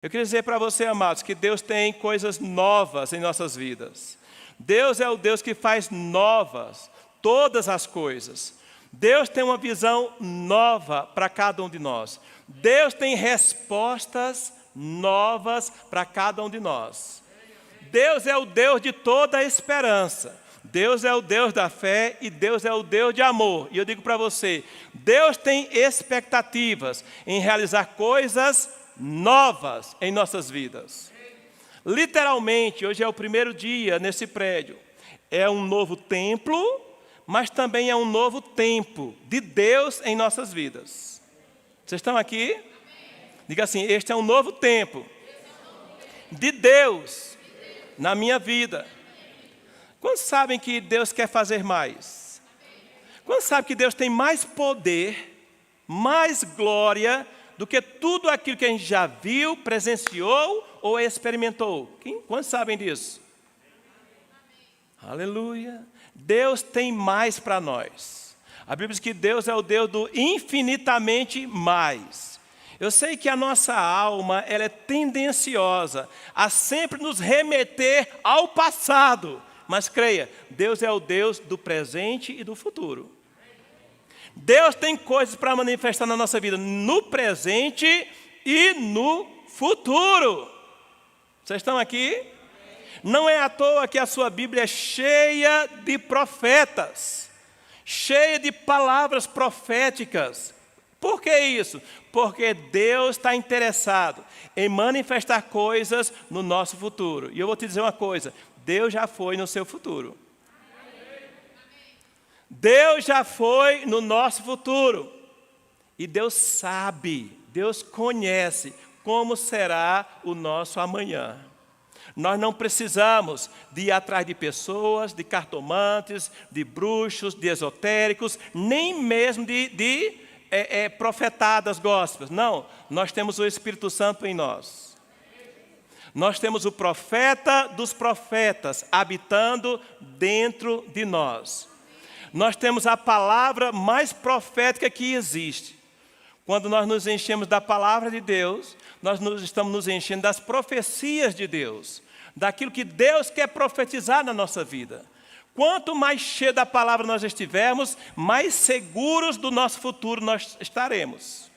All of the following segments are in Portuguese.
Eu queria dizer para você, amados, que Deus tem coisas novas em nossas vidas. Deus é o Deus que faz novas todas as coisas. Deus tem uma visão nova para cada um de nós. Deus tem respostas novas para cada um de nós. Deus é o Deus de toda a esperança. Deus é o Deus da fé e Deus é o Deus de amor. E eu digo para você, Deus tem expectativas em realizar coisas novas em nossas vidas. Literalmente, hoje é o primeiro dia nesse prédio. É um novo templo, mas também é um novo tempo de Deus em nossas vidas. Vocês estão aqui? Diga assim, este é um novo tempo de Deus na minha vida. Quantos sabem que Deus quer fazer mais? Quantos sabem que Deus tem mais poder, mais glória do que tudo aquilo que a gente já viu, presenciou ou experimentou? Quantos sabem disso? Aleluia. Deus tem mais para nós. A Bíblia diz que Deus é o Deus do infinitamente mais. Eu sei que a nossa alma ela é tendenciosa a sempre nos remeter ao passado. Mas creia, Deus é o Deus do presente e do futuro. Deus tem coisas para manifestar na nossa vida no presente e no futuro. Vocês estão aqui? Não é à toa que a sua Bíblia é cheia de profetas, cheia de palavras proféticas. Por que isso? Porque Deus está interessado em manifestar coisas no nosso futuro. E eu vou te dizer uma coisa, Deus já foi no seu futuro. Deus já foi no nosso futuro. E Deus sabe, Deus conhece como será o nosso amanhã. Nós não precisamos de ir atrás de pessoas, de cartomantes, de bruxos, de esotéricos, nem mesmo de profetadas gospels. Não, nós temos o Espírito Santo em nós. Nós temos o profeta dos profetas habitando dentro de nós. Nós temos a palavra mais profética que existe. Quando nós nos enchemos da palavra de Deus, nós estamos nos enchendo das profecias de Deus, daquilo que Deus quer profetizar na nossa vida. Quanto mais cheio da palavra nós estivermos, mais seguros do nosso futuro nós estaremos.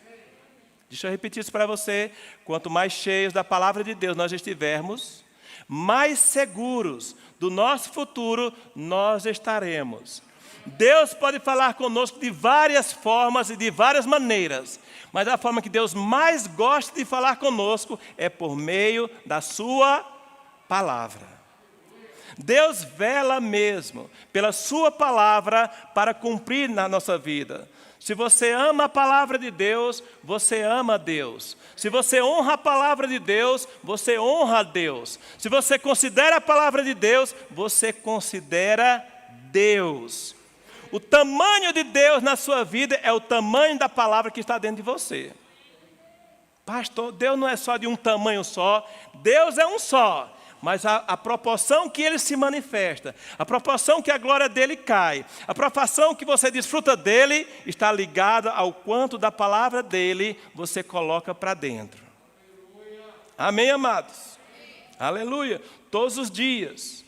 Deixa eu repetir isso para você. Quanto mais cheios da palavra de Deus nós estivermos, mais seguros do nosso futuro nós estaremos. Deus pode falar conosco de várias formas e de várias maneiras, mas a forma que Deus mais gosta de falar conosco é por meio da sua palavra. Deus vela mesmo pela sua palavra para cumprir na nossa vida. Se você ama a palavra de Deus, você ama a Deus. Se você honra a palavra de Deus, você honra a Deus. Se você considera a palavra de Deus, você considera Deus. O tamanho de Deus na sua vida é o tamanho da palavra que está dentro de você. Pastor, Deus não é só de um tamanho só, Deus é um só. Mas a proporção que Ele se manifesta, a proporção que a glória dEle cai, a proporção que você desfruta dEle, está ligada ao quanto da palavra dEle você coloca para dentro. Amém, amados? Aleluia. Todos os dias,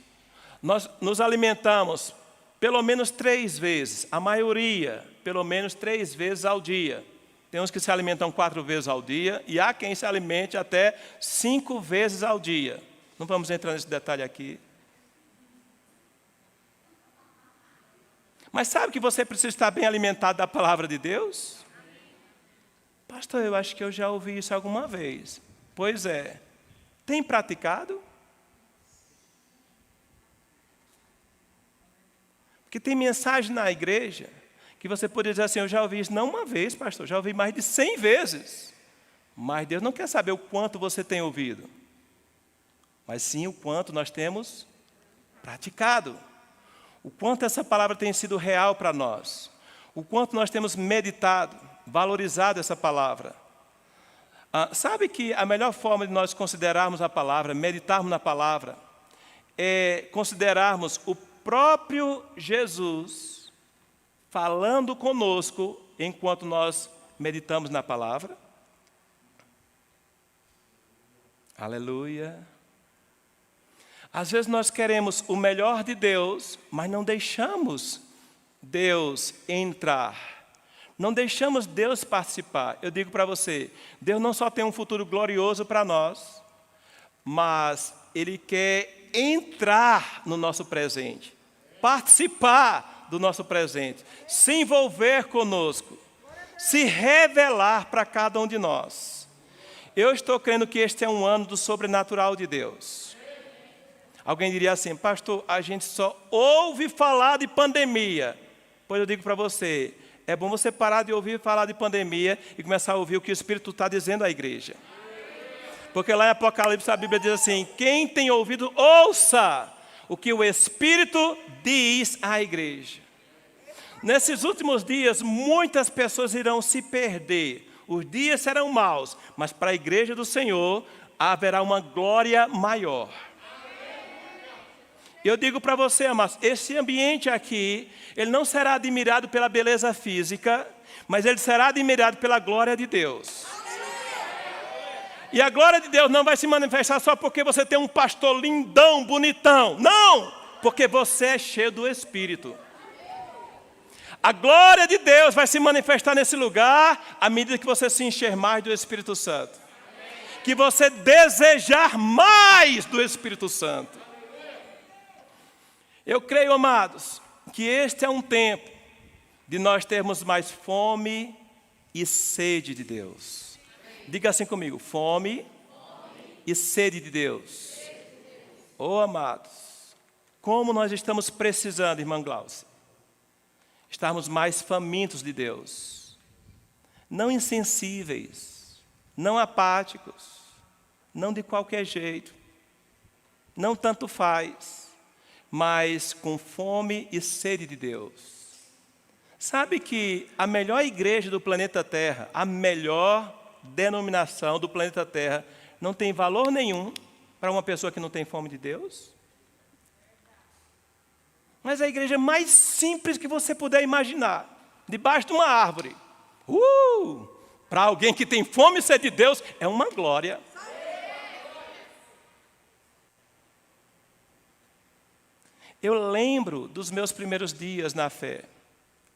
nós nos alimentamos pelo menos 3 vezes, a maioria, pelo menos 3 vezes ao dia. Tem uns que se alimentam 4 vezes ao dia, e há quem se alimente até 5 vezes ao dia. Não vamos entrar nesse detalhe aqui. Mas sabe que você precisa estar bem alimentado da palavra de Deus? Pastor, eu acho que eu já ouvi isso alguma vez. Pois é. Tem praticado? Porque tem mensagem na igreja que você poderia dizer assim, eu já ouvi isso não uma vez, pastor, já ouvi mais de 100 vezes. Mas Deus não quer saber o quanto você tem ouvido, mas sim o quanto nós temos praticado. O quanto essa palavra tem sido real para nós. O quanto nós temos meditado, valorizado essa palavra. Sabe que a melhor forma de nós considerarmos a palavra, meditarmos na palavra, é considerarmos o próprio Jesus falando conosco enquanto nós meditamos na palavra? Aleluia. Às vezes nós queremos o melhor de Deus, mas não deixamos Deus entrar. Não deixamos Deus participar. Eu digo para você, Deus não só tem um futuro glorioso para nós, mas Ele quer entrar no nosso presente, participar do nosso presente, se envolver conosco, se revelar para cada um de nós. Eu estou crendo que este é um ano do sobrenatural de Deus. Alguém diria assim, pastor, a gente só ouve falar de pandemia. Pois eu digo para você, é bom você parar de ouvir falar de pandemia e começar a ouvir o que o Espírito está dizendo à igreja. Porque lá em Apocalipse a Bíblia diz assim, quem tem ouvido, ouça o que o Espírito diz à igreja. Nesses últimos dias, muitas pessoas irão se perder. Os dias serão maus, mas para a igreja do Senhor haverá uma glória maior. Eu digo para você, amados, esse ambiente aqui, ele não será admirado pela beleza física, mas ele será admirado pela glória de Deus. E a glória de Deus não vai se manifestar só porque você tem um pastor lindão, bonitão. Não! Porque você é cheio do Espírito. A glória de Deus vai se manifestar nesse lugar à medida que você se encher mais do Espírito Santo. Que você desejar mais do Espírito Santo. Eu creio, amados, que este é um tempo de nós termos mais fome e sede de Deus. Diga assim comigo, fome e sede de Deus. Oh, amados, como nós estamos precisando, irmã Glaucia, estarmos mais famintos de Deus. Não insensíveis, não apáticos, não de qualquer jeito, não tanto faz, mas com fome e sede de Deus. Sabe que a melhor igreja do planeta Terra, a melhor denominação do planeta Terra, não tem valor nenhum para uma pessoa que não tem fome de Deus? Mas a igreja mais simples que você puder imaginar, debaixo de uma árvore. Para alguém que tem fome e sede de Deus, é uma glória. Eu lembro dos meus primeiros dias na fé.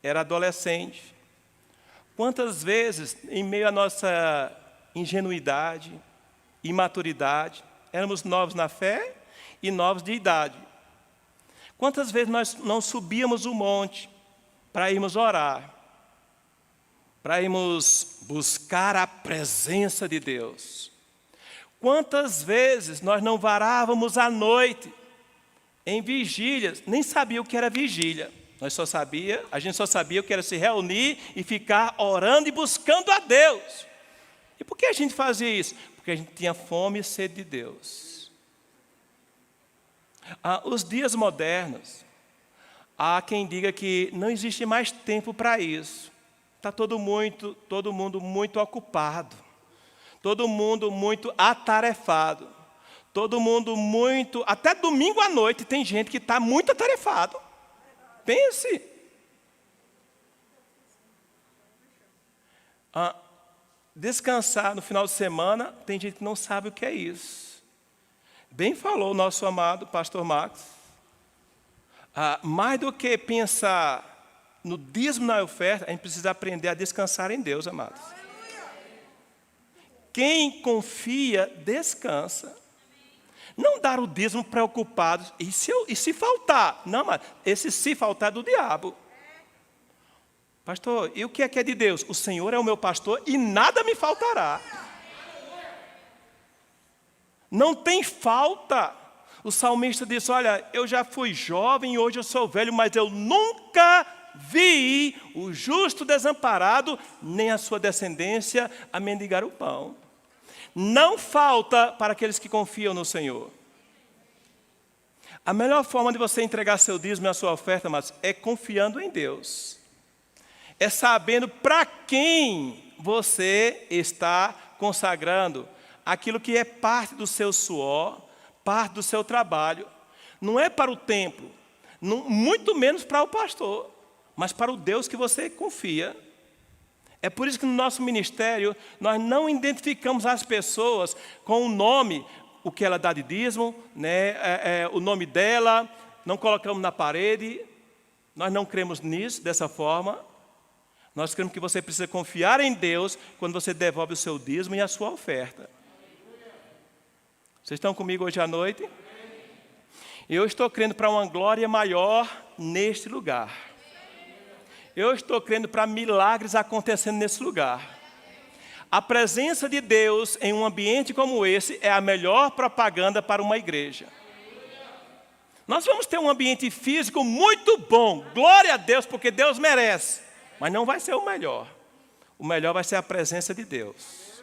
Era adolescente. Quantas vezes, em meio à nossa ingenuidade, imaturidade, éramos novos na fé e novos de idade. Quantas vezes nós não subíamos o monte para irmos orar, para irmos buscar a presença de Deus? Quantas vezes nós não varávamos à noite em vigílias, nem sabia o que era vigília. A gente só sabia o que era se reunir e ficar orando e buscando a Deus. E por que a gente fazia isso? Porque a gente tinha fome e sede de Deus. Os dias modernos, há quem diga que não existe mais tempo para isso. Está todo mundo muito ocupado. Todo mundo muito atarefado. Todo mundo muito... Até domingo à noite tem gente que está muito atarefado. Pense. Descansar no final de semana, tem gente que não sabe o que é isso. Bem falou o nosso amado pastor Max. Mais do que pensar no dízimo na oferta, a gente precisa aprender a descansar em Deus, amados. Quem confia, descansa. Não dar o dízimo preocupado. E se faltar? Não, mas esse se faltar é do diabo. Pastor, e o que é de Deus? O Senhor é o meu pastor e nada me faltará. Não tem falta. O salmista disse, olha, eu já fui jovem e hoje eu sou velho, mas eu nunca vi o justo desamparado, nem a sua descendência a mendigar o pão. Não falta para aqueles que confiam no Senhor. A melhor forma de você entregar seu dízimo e a sua oferta, mas é confiando em Deus. É sabendo para quem você está consagrando aquilo que é parte do seu suor, parte do seu trabalho. Não é para o templo, muito menos para o pastor, mas para o Deus que você confia. É por isso que no nosso ministério nós não identificamos as pessoas com o nome, o que ela dá de dízimo, né? O nome dela, não colocamos na parede. Nós não cremos nisso, dessa forma. Nós cremos que você precisa confiar em Deus quando você devolve o seu dízimo e a sua oferta. Vocês estão comigo hoje à noite? Eu estou crendo para uma glória maior neste lugar. Eu estou crendo para milagres acontecendo nesse lugar. A presença de Deus em um ambiente como esse é a melhor propaganda para uma igreja. Nós vamos ter um ambiente físico muito bom, glória a Deus, porque Deus merece. Mas não vai ser o melhor. O melhor vai ser a presença de Deus.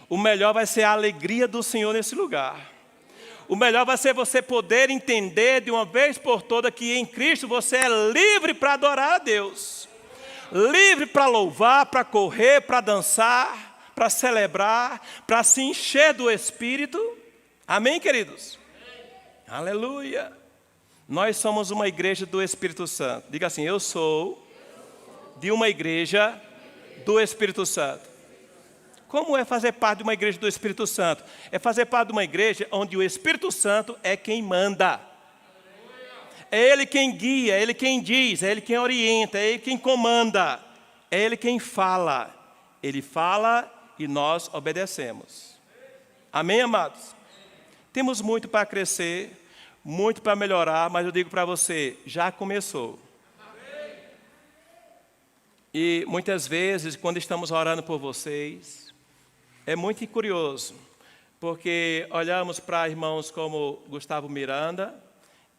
O melhor vai ser a alegria do Senhor nesse lugar. O melhor vai ser você poder entender de uma vez por todas que em Cristo você é livre para adorar a Deus. Livre para louvar, para correr, para dançar, para celebrar, para se encher do Espírito. Amém, queridos? Aleluia! Nós somos uma igreja do Espírito Santo. Diga assim, eu sou de uma igreja do Espírito Santo. Como é fazer parte de uma igreja do Espírito Santo? É fazer parte de uma igreja onde o Espírito Santo é quem manda. É Ele quem guia, é Ele quem diz, é Ele quem orienta, é Ele quem comanda. É Ele quem fala. Ele fala e nós obedecemos. Amém, amados? Temos muito para crescer, muito para melhorar, mas eu digo para você, já começou. E muitas vezes, quando estamos orando por vocês, é muito curioso, porque olhamos para irmãos como Gustavo Miranda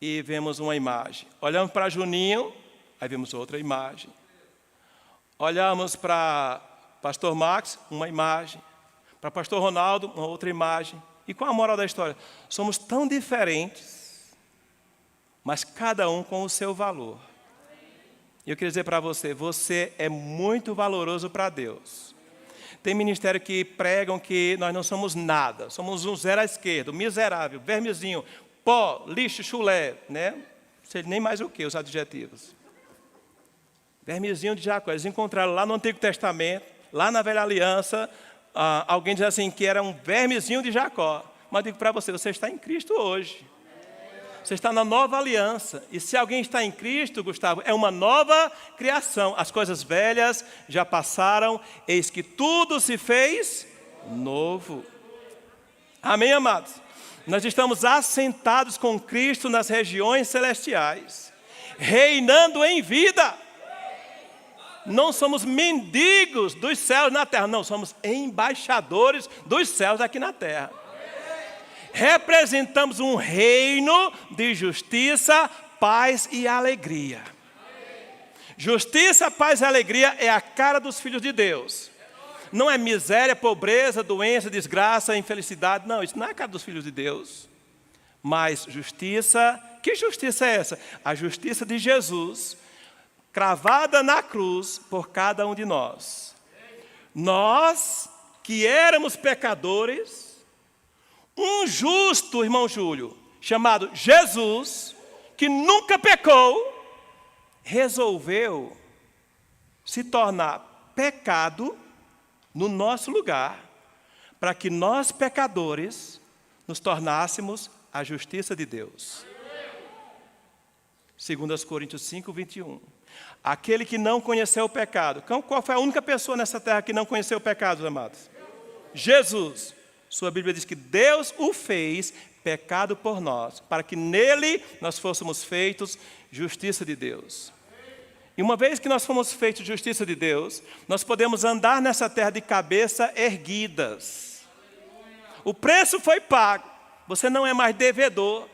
e vemos uma imagem. Olhamos para Juninho, aí vemos outra imagem. Olhamos para Pastor Max, uma imagem. Para Pastor Ronaldo, uma outra imagem. E qual a moral da história? Somos tão diferentes, mas cada um com o seu valor. E eu queria dizer para você, você é muito valoroso para Deus. Tem ministério que pregam que nós não somos nada, somos um zero à esquerda, um miserável, vermezinho, pó, lixo, chulé, né? Não sei nem mais o que, os adjetivos. Vermezinho de Jacó, eles encontraram lá no Antigo Testamento, lá na Velha Aliança, alguém diz assim que era um vermezinho de Jacó. Mas eu digo para você, você está em Cristo hoje. Você está na nova aliança. E se alguém está em Cristo, Gustavo, é uma nova criação. As coisas velhas já passaram, eis que tudo se fez novo. Amém, amados? Nós estamos assentados com Cristo nas regiões celestiais, reinando em vida. Não somos mendigos dos céus na terra, não, somos embaixadores dos céus aqui na terra. Representamos um reino de justiça, paz e alegria. Justiça, paz e alegria é a cara dos filhos de Deus. Não é miséria, pobreza, doença, desgraça, infelicidade. Não, isso não é a cara dos filhos de Deus. Mas justiça, que justiça é essa? A justiça de Jesus, cravada na cruz por cada um de nós. Nós, que éramos pecadores, um justo, irmão Júlio, chamado Jesus, que nunca pecou, resolveu se tornar pecado no nosso lugar, para que nós, pecadores, nos tornássemos a justiça de Deus. 2 Coríntios 5, 21. Aquele que não conheceu o pecado. Qual foi a única pessoa nessa terra que não conheceu o pecado, amados? Jesus. Sua Bíblia diz que Deus o fez pecado por nós, para que nele nós fôssemos feitos justiça de Deus. E uma vez que nós fomos feitos justiça de Deus, nós podemos andar nessa terra de cabeça erguidas. O preço foi pago. Você não é mais devedor.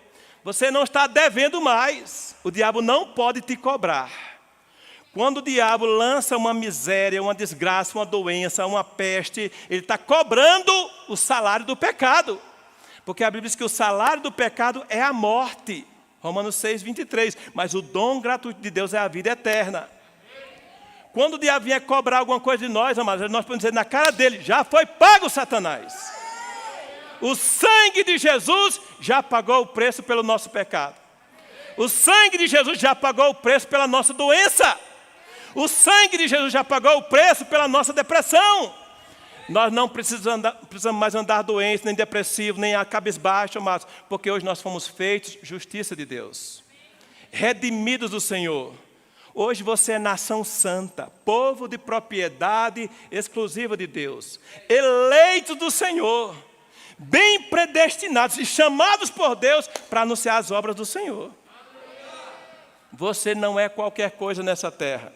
Você não está devendo mais. O diabo não pode te cobrar. Quando o diabo lança uma miséria, uma desgraça, uma doença, uma peste, ele está cobrando o salário do pecado. Porque a Bíblia diz que o salário do pecado é a morte. Romanos 6, 23. Mas o dom gratuito de Deus é a vida eterna. Quando o diabo vier cobrar alguma coisa de nós, amados, nós podemos dizer na cara dele, já foi pago, Satanás. O sangue de Jesus já pagou o preço pelo nosso pecado. O sangue de Jesus já pagou o preço pela nossa doença. O sangue de Jesus já pagou o preço pela nossa depressão. Nós não precisamos mais andar doentes, nem depressivos, nem a cabisbaixo, mas porque hoje nós fomos feitos justiça de Deus. Redimidos do Senhor. Hoje você é nação santa, povo de propriedade exclusiva de Deus. Eleitos do Senhor. Bem predestinados e chamados por Deus para anunciar as obras do Senhor. Você não é qualquer coisa nessa terra.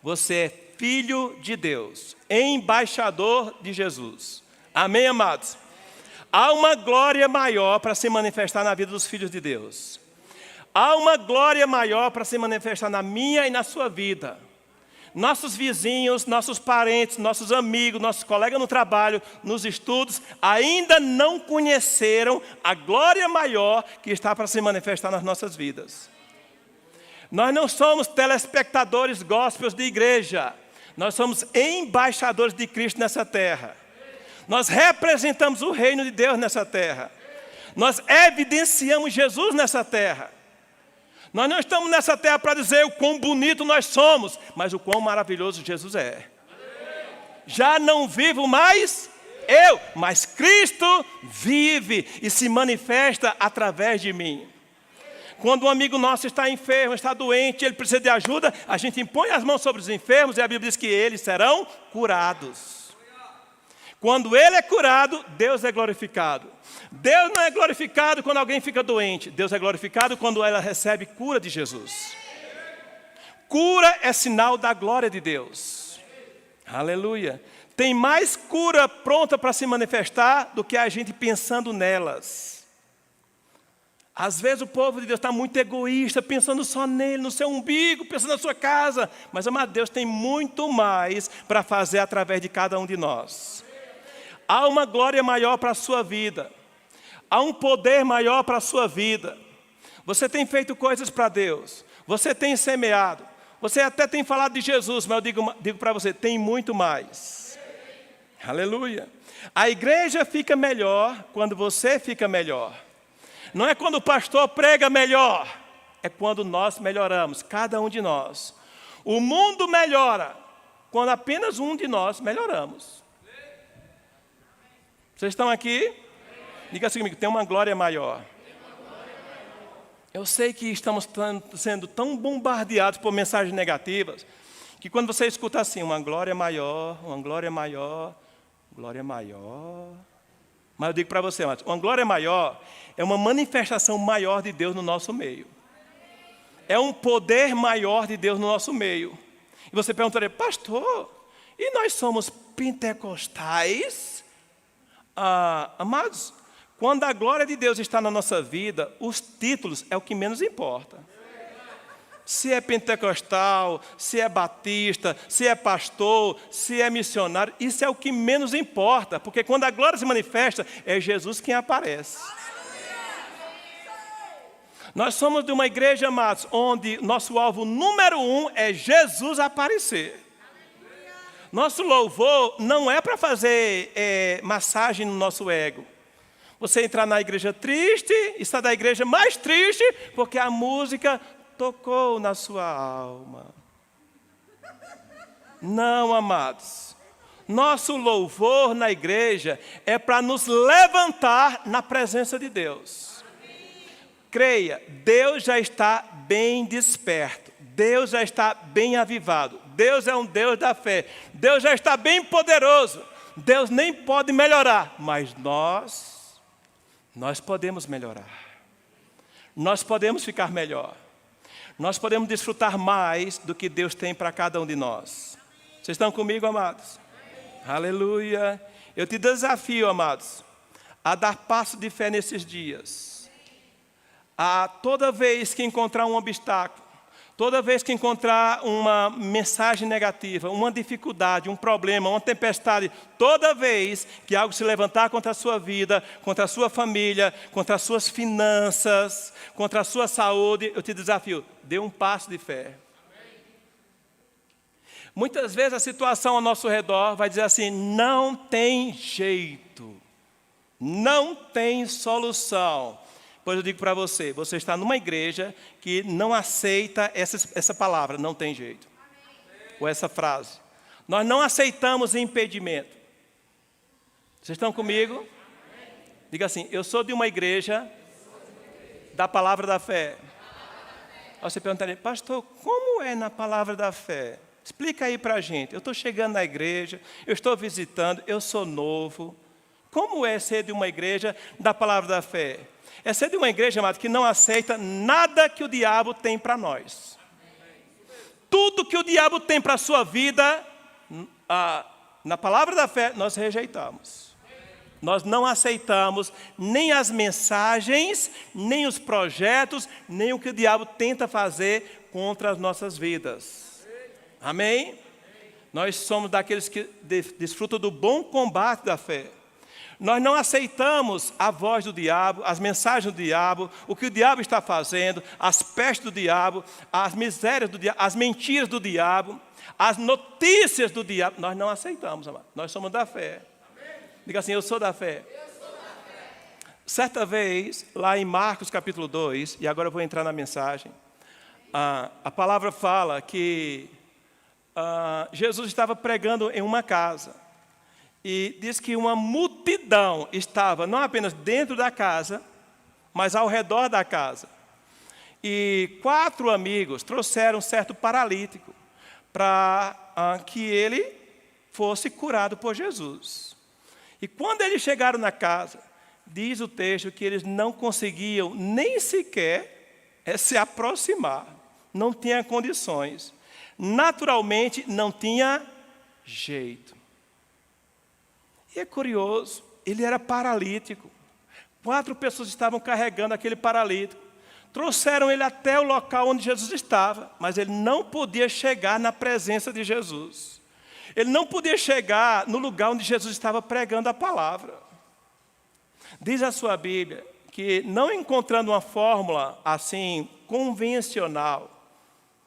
Você é filho de Deus, embaixador de Jesus. Amém, amados? Há uma glória maior para se manifestar na vida dos filhos de Deus. Há uma glória maior para se manifestar na minha e na sua vida. Nossos vizinhos, nossos parentes, nossos amigos, nossos colegas no trabalho, nos estudos, ainda não conheceram a glória maior que está para se manifestar nas nossas vidas. Nós não somos telespectadores gospels de igreja. Nós somos embaixadores de Cristo nessa terra. Nós representamos o reino de Deus nessa terra. Nós evidenciamos Jesus nessa terra. Nós não estamos nessa terra para dizer o quão bonito nós somos, mas o quão maravilhoso Jesus é. Já não vivo mais eu, mas Cristo vive e se manifesta através de mim. Quando um amigo nosso está enfermo, está doente, ele precisa de ajuda, a gente impõe as mãos sobre os enfermos e a Bíblia diz que eles serão curados. Quando ele é curado, Deus é glorificado. Deus não é glorificado quando alguém fica doente. Deus é glorificado quando ela recebe cura de Jesus. Cura é sinal da glória de Deus. Aleluia. Tem mais cura pronta para se manifestar do que a gente pensando nelas. Às vezes o povo de Deus está muito egoísta, pensando só nele, no seu umbigo, pensando na sua casa. Mas, amado, Deus tem muito mais para fazer através de cada um de nós. Há uma glória maior para a sua vida. Há um poder maior para a sua vida. Você tem feito coisas para Deus. Você tem semeado. Você até tem falado de Jesus, mas eu digo para você, tem muito mais. Aleluia. A igreja fica melhor quando você fica melhor. Não é quando o pastor prega melhor. É quando nós melhoramos, cada um de nós. O mundo melhora quando apenas um de nós melhoramos. Vocês estão aqui? Diga assim comigo, tem uma glória maior. Eu sei que estamos sendo tão bombardeados por mensagens negativas, que quando você escuta assim, uma glória maior, glória maior. Mas eu digo para você, uma glória maior é uma manifestação maior de Deus no nosso meio. É um poder maior de Deus no nosso meio. E você perguntaria, pastor, e nós somos pentecostais? Amados, quando a glória de Deus está na nossa vida, os títulos é o que menos importa. Se é pentecostal, se é batista, se é pastor, se é missionário, isso é o que menos importa, porque quando a glória se manifesta, é Jesus quem aparece. Nós somos de uma igreja, amados, onde nosso alvo número 1 é Jesus aparecer. Nosso louvor não é para fazer massagem no nosso ego. Você entrar na igreja triste, está da igreja mais triste, porque a música tocou na sua alma. Não, amados. Nosso louvor na igreja é para nos levantar na presença de Deus. Creia, Deus já está bem desperto. Deus já está bem avivado. Deus é um Deus da fé. Deus já está bem poderoso. Deus nem pode melhorar, mas nós podemos melhorar. Nós podemos ficar melhor. Nós podemos desfrutar mais do que Deus tem para cada um de nós. Vocês estão comigo, amados? Aleluia. Eu te desafio, amados, a dar passo de fé nesses dias. A toda vez que encontrar um obstáculo, toda vez que encontrar uma mensagem negativa, uma dificuldade, um problema, uma tempestade, toda vez que algo se levantar contra a sua vida, contra a sua família, contra as suas finanças, contra a sua saúde, eu te desafio, dê um passo de fé. Muitas vezes a situação ao nosso redor vai dizer assim, não tem jeito, não tem solução. Pois eu digo para você, você está numa igreja que não aceita essa palavra, não tem jeito. Ou essa frase. Nós não aceitamos impedimento. Vocês estão comigo? Diga assim, eu sou de uma igreja da palavra da fé. Aí você perguntaria, pastor, como é na palavra da fé? Explica aí para a gente. Eu estou chegando na igreja, eu estou visitando, eu sou novo. Como é ser de uma igreja da palavra da fé? É ser de uma igreja, amado, que não aceita nada que o diabo tem para nós. Tudo que o diabo tem para a sua vida, na palavra da fé, nós rejeitamos. Nós não aceitamos nem as mensagens, nem os projetos, nem o que o diabo tenta fazer contra as nossas vidas. Amém? Nós somos daqueles que desfrutam do bom combate da fé. Nós não aceitamos a voz do diabo, as mensagens do diabo, o que o diabo está fazendo, as pestes do diabo, as misérias do diabo, as mentiras do diabo, as notícias do diabo. Nós não aceitamos, amado. Nós somos da fé. Diga assim, eu sou da fé. Certa vez, lá em Marcos capítulo 2, e agora eu vou entrar na mensagem, a palavra fala que Jesus estava pregando em uma casa. E diz que uma multidão estava não apenas dentro da casa, mas ao redor da casa. E 4 amigos trouxeram um certo paralítico para que ele fosse curado por Jesus. E quando eles chegaram na casa, diz o texto que eles não conseguiam nem sequer se aproximar. Não tinha condições. Naturalmente, não tinha jeito. E é curioso, ele era paralítico. 4 pessoas estavam carregando aquele paralítico. Trouxeram ele até o local onde Jesus estava, mas ele não podia chegar na presença de Jesus. Ele não podia chegar no lugar onde Jesus estava pregando a palavra. Diz a sua Bíblia que, não encontrando uma fórmula assim convencional,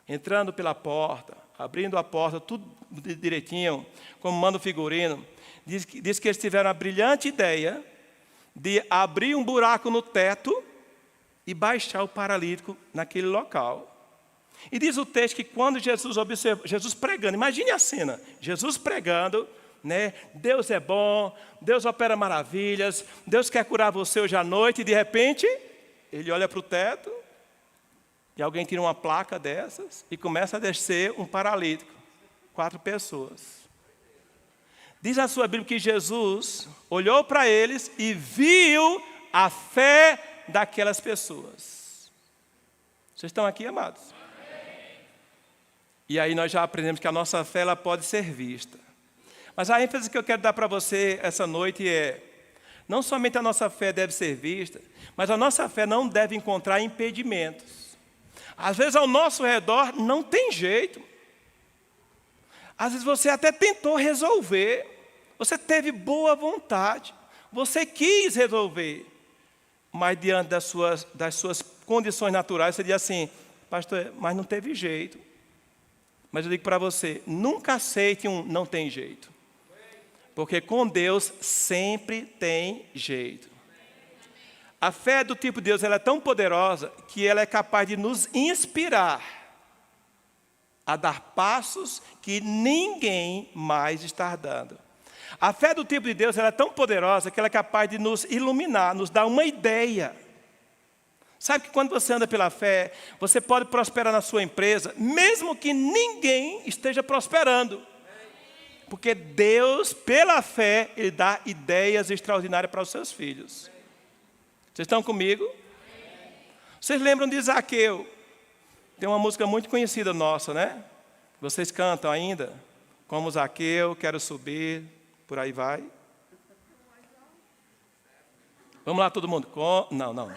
entrando pela porta, abrindo a porta, tudo direitinho, como manda o figurino, diz que eles tiveram a brilhante ideia de abrir um buraco no teto e baixar o paralítico naquele local. E diz o texto que quando Jesus observou, Jesus pregando, imagine a cena, Jesus pregando, né? Deus é bom, Deus opera maravilhas, Deus quer curar você hoje à noite, e de repente, ele olha para o teto, e alguém tira uma placa dessas, e começa a descer um paralítico, 4 pessoas. Diz a sua Bíblia que Jesus olhou para eles e viu a fé daquelas pessoas. Vocês estão aqui, amados? E aí nós já aprendemos que a nossa fé ela pode ser vista. Mas a ênfase que eu quero dar para você essa noite é, não somente a nossa fé deve ser vista, mas a nossa fé não deve encontrar impedimentos. Às vezes ao nosso redor não tem jeito. Às vezes você até tentou resolver, você teve boa vontade, você quis resolver, mas diante das suas condições naturais, você diz assim, pastor, mas não teve jeito. Mas eu digo para você, nunca aceite um não tem jeito. Porque com Deus sempre tem jeito. A fé do tipo de Deus ela é tão poderosa que ela é capaz de nos inspirar a dar passos que ninguém mais está dando. A fé do tipo de Deus ela é tão poderosa que ela é capaz de nos iluminar, nos dar uma ideia. Sabe que quando você anda pela fé, você pode prosperar na sua empresa, mesmo que ninguém esteja prosperando. Porque Deus, pela fé, Ele dá ideias extraordinárias para os seus filhos. Vocês estão comigo? Vocês lembram de Zaqueu? Tem uma música muito conhecida nossa, né? Vocês cantam ainda? Como Zaqueu, quero subir, por aí vai. Vamos lá todo mundo. Não.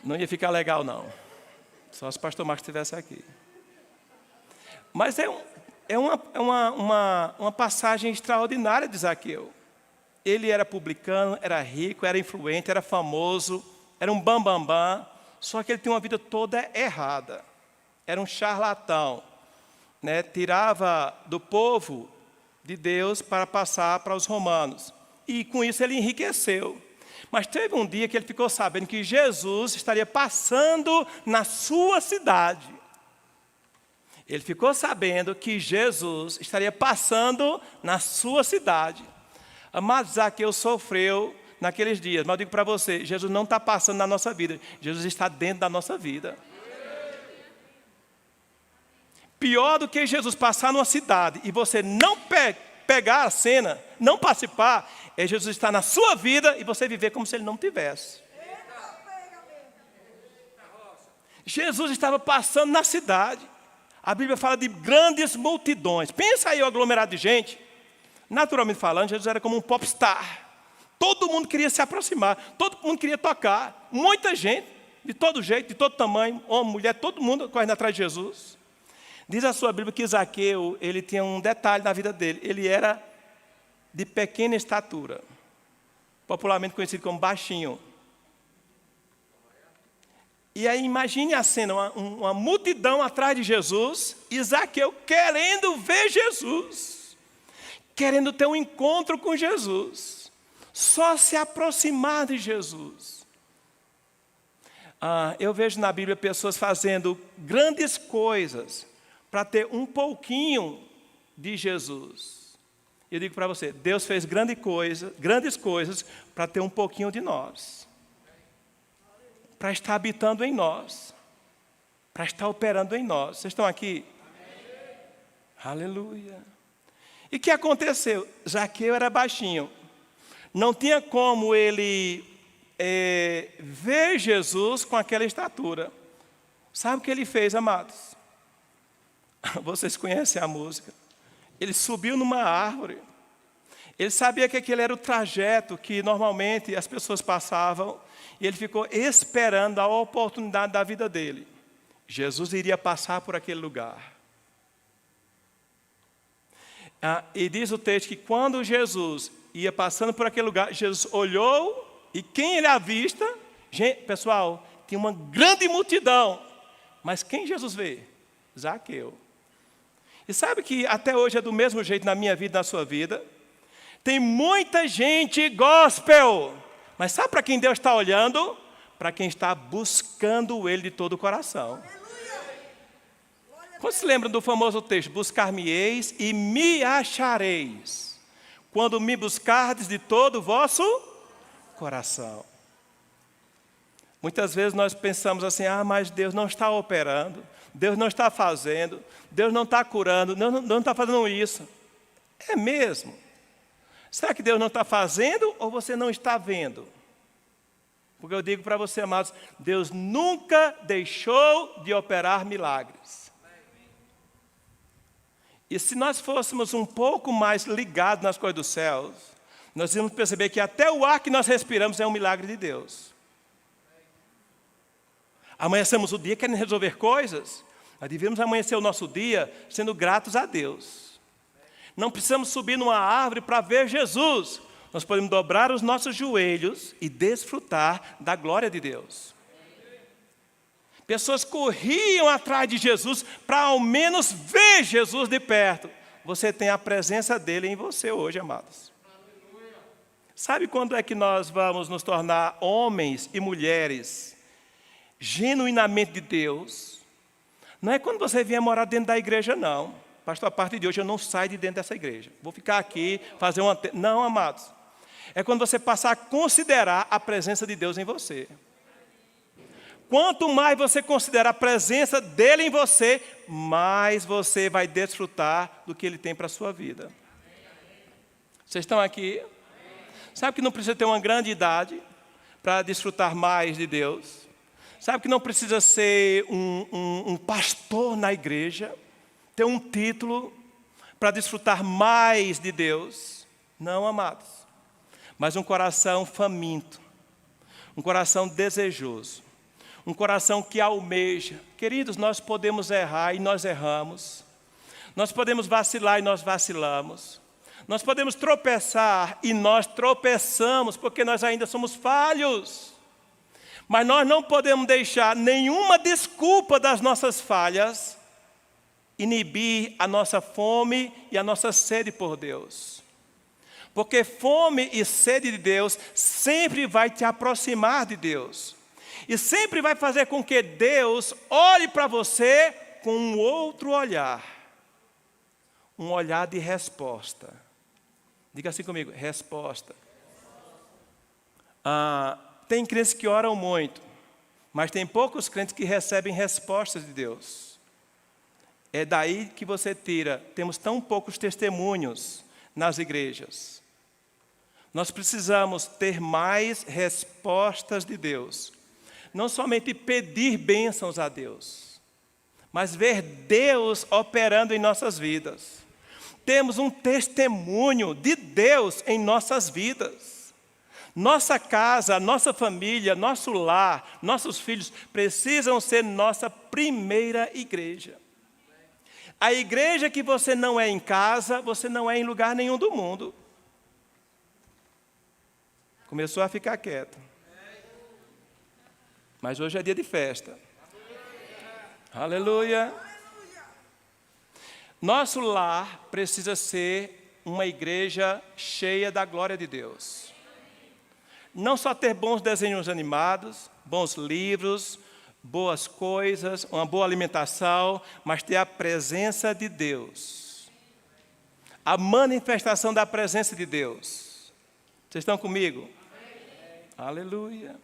Não ia ficar legal, não. Só se o pastor Marcos estivesse aqui. Mas é uma passagem extraordinária de Zaqueu. Ele era publicano, era rico, era influente, era famoso, era um bambambam, só que ele tinha uma vida toda errada. Era um charlatão, né? Tirava do povo de Deus para passar para os romanos. E com isso ele enriqueceu. Mas teve um dia que ele ficou sabendo que Jesus estaria passando na sua cidade. Ele ficou sabendo que Jesus estaria passando na sua cidade. Amado, Zaqueu sofreu naqueles dias. Mas eu digo para você, Jesus não está passando na nossa vida. Jesus está dentro da nossa vida. Pior do que Jesus passar numa cidade e você não pegar a cena, não participar, é Jesus estar na sua vida e você viver como se ele não tivesse. Jesus estava passando na cidade. A Bíblia fala de grandes multidões. Pensa aí o aglomerado de gente. Naturalmente falando, Jesus era como um popstar. Todo mundo queria se aproximar, todo mundo queria tocar. Muita gente, de todo jeito, de todo tamanho, homem, mulher, todo mundo correndo atrás de Jesus. Diz a sua Bíblia que Zaqueu, ele tinha um detalhe na vida dele. Ele era de pequena estatura, popularmente conhecido como baixinho. E aí imagine a cena, uma multidão atrás de Jesus, e Zaqueu querendo ver Jesus, querendo ter um encontro com Jesus, só se aproximar de Jesus. Eu vejo na Bíblia pessoas fazendo grandes coisas para ter um pouquinho de Jesus. Eu digo para você, Deus fez grandes coisas para ter um pouquinho de nós. Para estar habitando em nós. Para estar operando em nós. Vocês estão aqui? Amém. Aleluia. E o que aconteceu? Zaqueu era baixinho. Não tinha como ele ver Jesus com aquela estatura. Sabe o que ele fez, amados? Vocês conhecem a música. Ele subiu numa árvore. Ele sabia que aquele era o trajeto que normalmente as pessoas passavam. E ele ficou esperando a oportunidade da vida dele. Jesus iria passar por aquele lugar. E diz o texto que quando Jesus ia passando por aquele lugar, Jesus olhou e quem ele avista, pessoal, tinha uma grande multidão. Mas quem Jesus vê? Zaqueu. E sabe que até hoje é do mesmo jeito na minha vida e na sua vida? Tem muita gente gospel. Mas sabe para quem Deus está olhando? Para quem está buscando Ele de todo o coração. Quando se lembram do famoso texto, buscar-me-eis e me achareis, quando me buscardes de todo o vosso coração. Muitas vezes nós pensamos assim, mas Deus não está operando, Deus não está fazendo, Deus não está curando, Deus não está fazendo isso. É mesmo? Será que Deus não está fazendo ou você não está vendo? Porque eu digo para você, amados, Deus nunca deixou de operar milagres. E se nós fôssemos um pouco mais ligados nas coisas dos céus, nós íamos perceber que até o ar que nós respiramos é um milagre de Deus. Amanhecemos o dia querendo resolver coisas, mas devemos amanhecer o nosso dia sendo gratos a Deus. Não precisamos subir numa árvore para ver Jesus. Nós podemos dobrar os nossos joelhos e desfrutar da glória de Deus. Pessoas corriam atrás de Jesus para ao menos ver Jesus de perto. Você tem a presença dele em você hoje, amados. Sabe quando é que nós vamos nos tornar homens e mulheres genuinamente de Deus? Não é quando você vier morar dentro da igreja, não. Pastor, a partir de hoje eu não saio de dentro dessa igreja. Vou ficar aqui, fazer uma... Não, amados. É quando você passar a considerar a presença de Deus em você. Quanto mais você considerar a presença dele em você, mais você vai desfrutar do que ele tem para a sua vida. Vocês estão aqui? Sabe que não precisa ter uma grande idade para desfrutar mais de Deus? Sabe que não precisa ser um pastor na igreja, ter um título para desfrutar mais de Deus? Não, amados. Mas um coração faminto, um coração desejoso, um coração que almeja. Queridos, nós podemos errar e nós erramos. Nós podemos vacilar e nós vacilamos. Nós podemos tropeçar e nós tropeçamos, porque nós ainda somos falhos. Mas nós não podemos deixar nenhuma desculpa das nossas falhas inibir a nossa fome e a nossa sede por Deus. Porque fome e sede de Deus sempre vai te aproximar de Deus. E sempre vai fazer com que Deus olhe para você com um outro olhar, um olhar de resposta. Diga assim comigo, resposta. Tem crentes que oram muito, mas tem poucos crentes que recebem respostas de Deus. É daí que você tira, temos tão poucos testemunhos nas igrejas. Nós precisamos ter mais respostas de Deus. Não somente pedir bênçãos a Deus, mas ver Deus operando em nossas vidas. Temos um testemunho de Deus em nossas vidas. Nossa casa, nossa família, nosso lar, nossos filhos precisam ser nossa primeira igreja. A igreja que você não é em casa, você não é em lugar nenhum do mundo. Começou a ficar quieto. Mas hoje é dia de festa. Aleluia. Nosso lar precisa ser uma igreja cheia da glória de Deus. Não só ter bons desenhos animados, bons livros, boas coisas, uma boa alimentação, mas ter a presença de Deus. A manifestação da presença de Deus. Vocês estão comigo? Aleluia.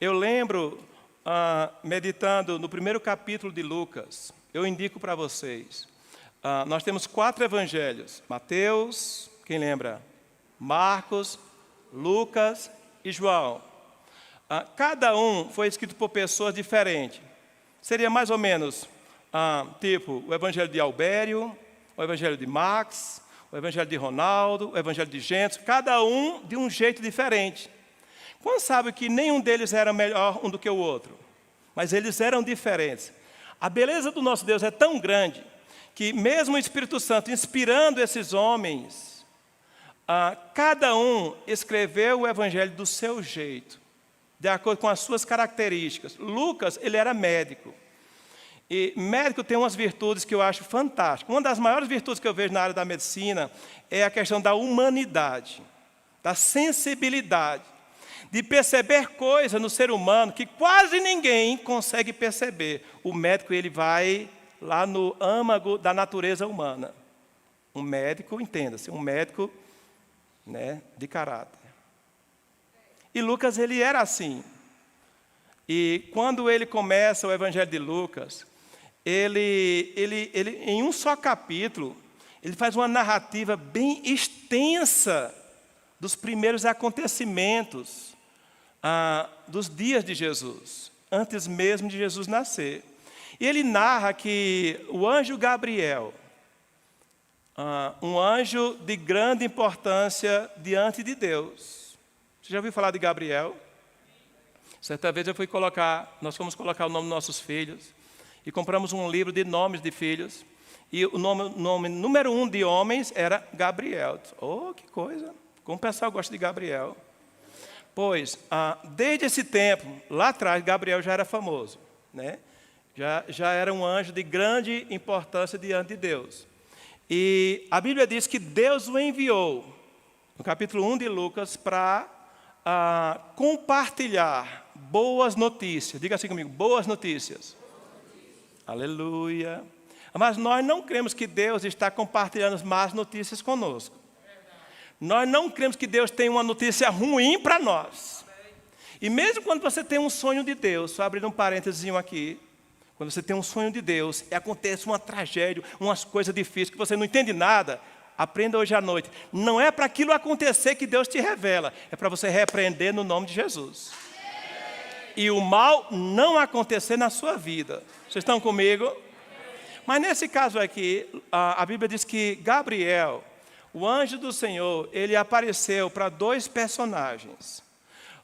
Eu lembro, meditando no primeiro capítulo de Lucas, eu indico para vocês. Nós temos 4 evangelhos. Mateus, quem lembra? Marcos, Lucas e João. Cada um foi escrito por pessoas diferentes. Seria mais ou menos, tipo, o evangelho de Albério, o evangelho de Max, o evangelho de Ronaldo, o evangelho de Gentes, cada um de um jeito diferente. Quando sabe que nenhum deles era melhor um do que o outro, mas eles eram diferentes. A beleza do nosso Deus é tão grande, que mesmo o Espírito Santo inspirando esses homens, cada um escreveu o evangelho do seu jeito, de acordo com as suas características. Lucas, ele era médico. E médico tem umas virtudes que eu acho fantásticas. Uma das maiores virtudes que eu vejo na área da medicina é a questão da humanidade, da sensibilidade, de perceber coisas no ser humano que quase ninguém consegue perceber. O médico, ele vai lá no âmago da natureza humana. Um médico, entenda-se, um médico, né, de caráter. E Lucas, ele era assim. E quando ele começa o evangelho de Lucas, ele em um só capítulo, ele faz uma narrativa bem extensa dos primeiros acontecimentos dos dias de Jesus, antes mesmo de Jesus nascer. E ele narra que o anjo Gabriel, um anjo de grande importância diante de Deus. Você já ouviu falar de Gabriel? Certa vez nós fomos colocar o nome dos nossos filhos e compramos um livro de nomes de filhos. E o nome número 1 de homens era Gabriel. Oh, que coisa! Como o pessoal gosta de Gabriel. Pois, desde esse tempo, lá atrás, Gabriel já era famoso, né? Já era um anjo de grande importância diante de Deus. E a Bíblia diz que Deus o enviou, no capítulo 1 de Lucas, para compartilhar boas notícias. Diga assim comigo, boas notícias. Aleluia. Mas nós não cremos que Deus está compartilhando as más notícias conosco. Nós não cremos que Deus tem uma notícia ruim para nós. E mesmo quando você tem um sonho de Deus, só abrindo um parênteses aqui, quando você tem um sonho de Deus e acontece uma tragédia, umas coisas difíceis que você não entende nada, aprenda hoje à noite. Não é para aquilo acontecer que Deus te revela, é para você repreender no nome de Jesus. E o mal não acontecer na sua vida. Vocês estão comigo? Mas nesse caso aqui, a Bíblia diz que Gabriel, o anjo do Senhor, ele apareceu para 2 personagens.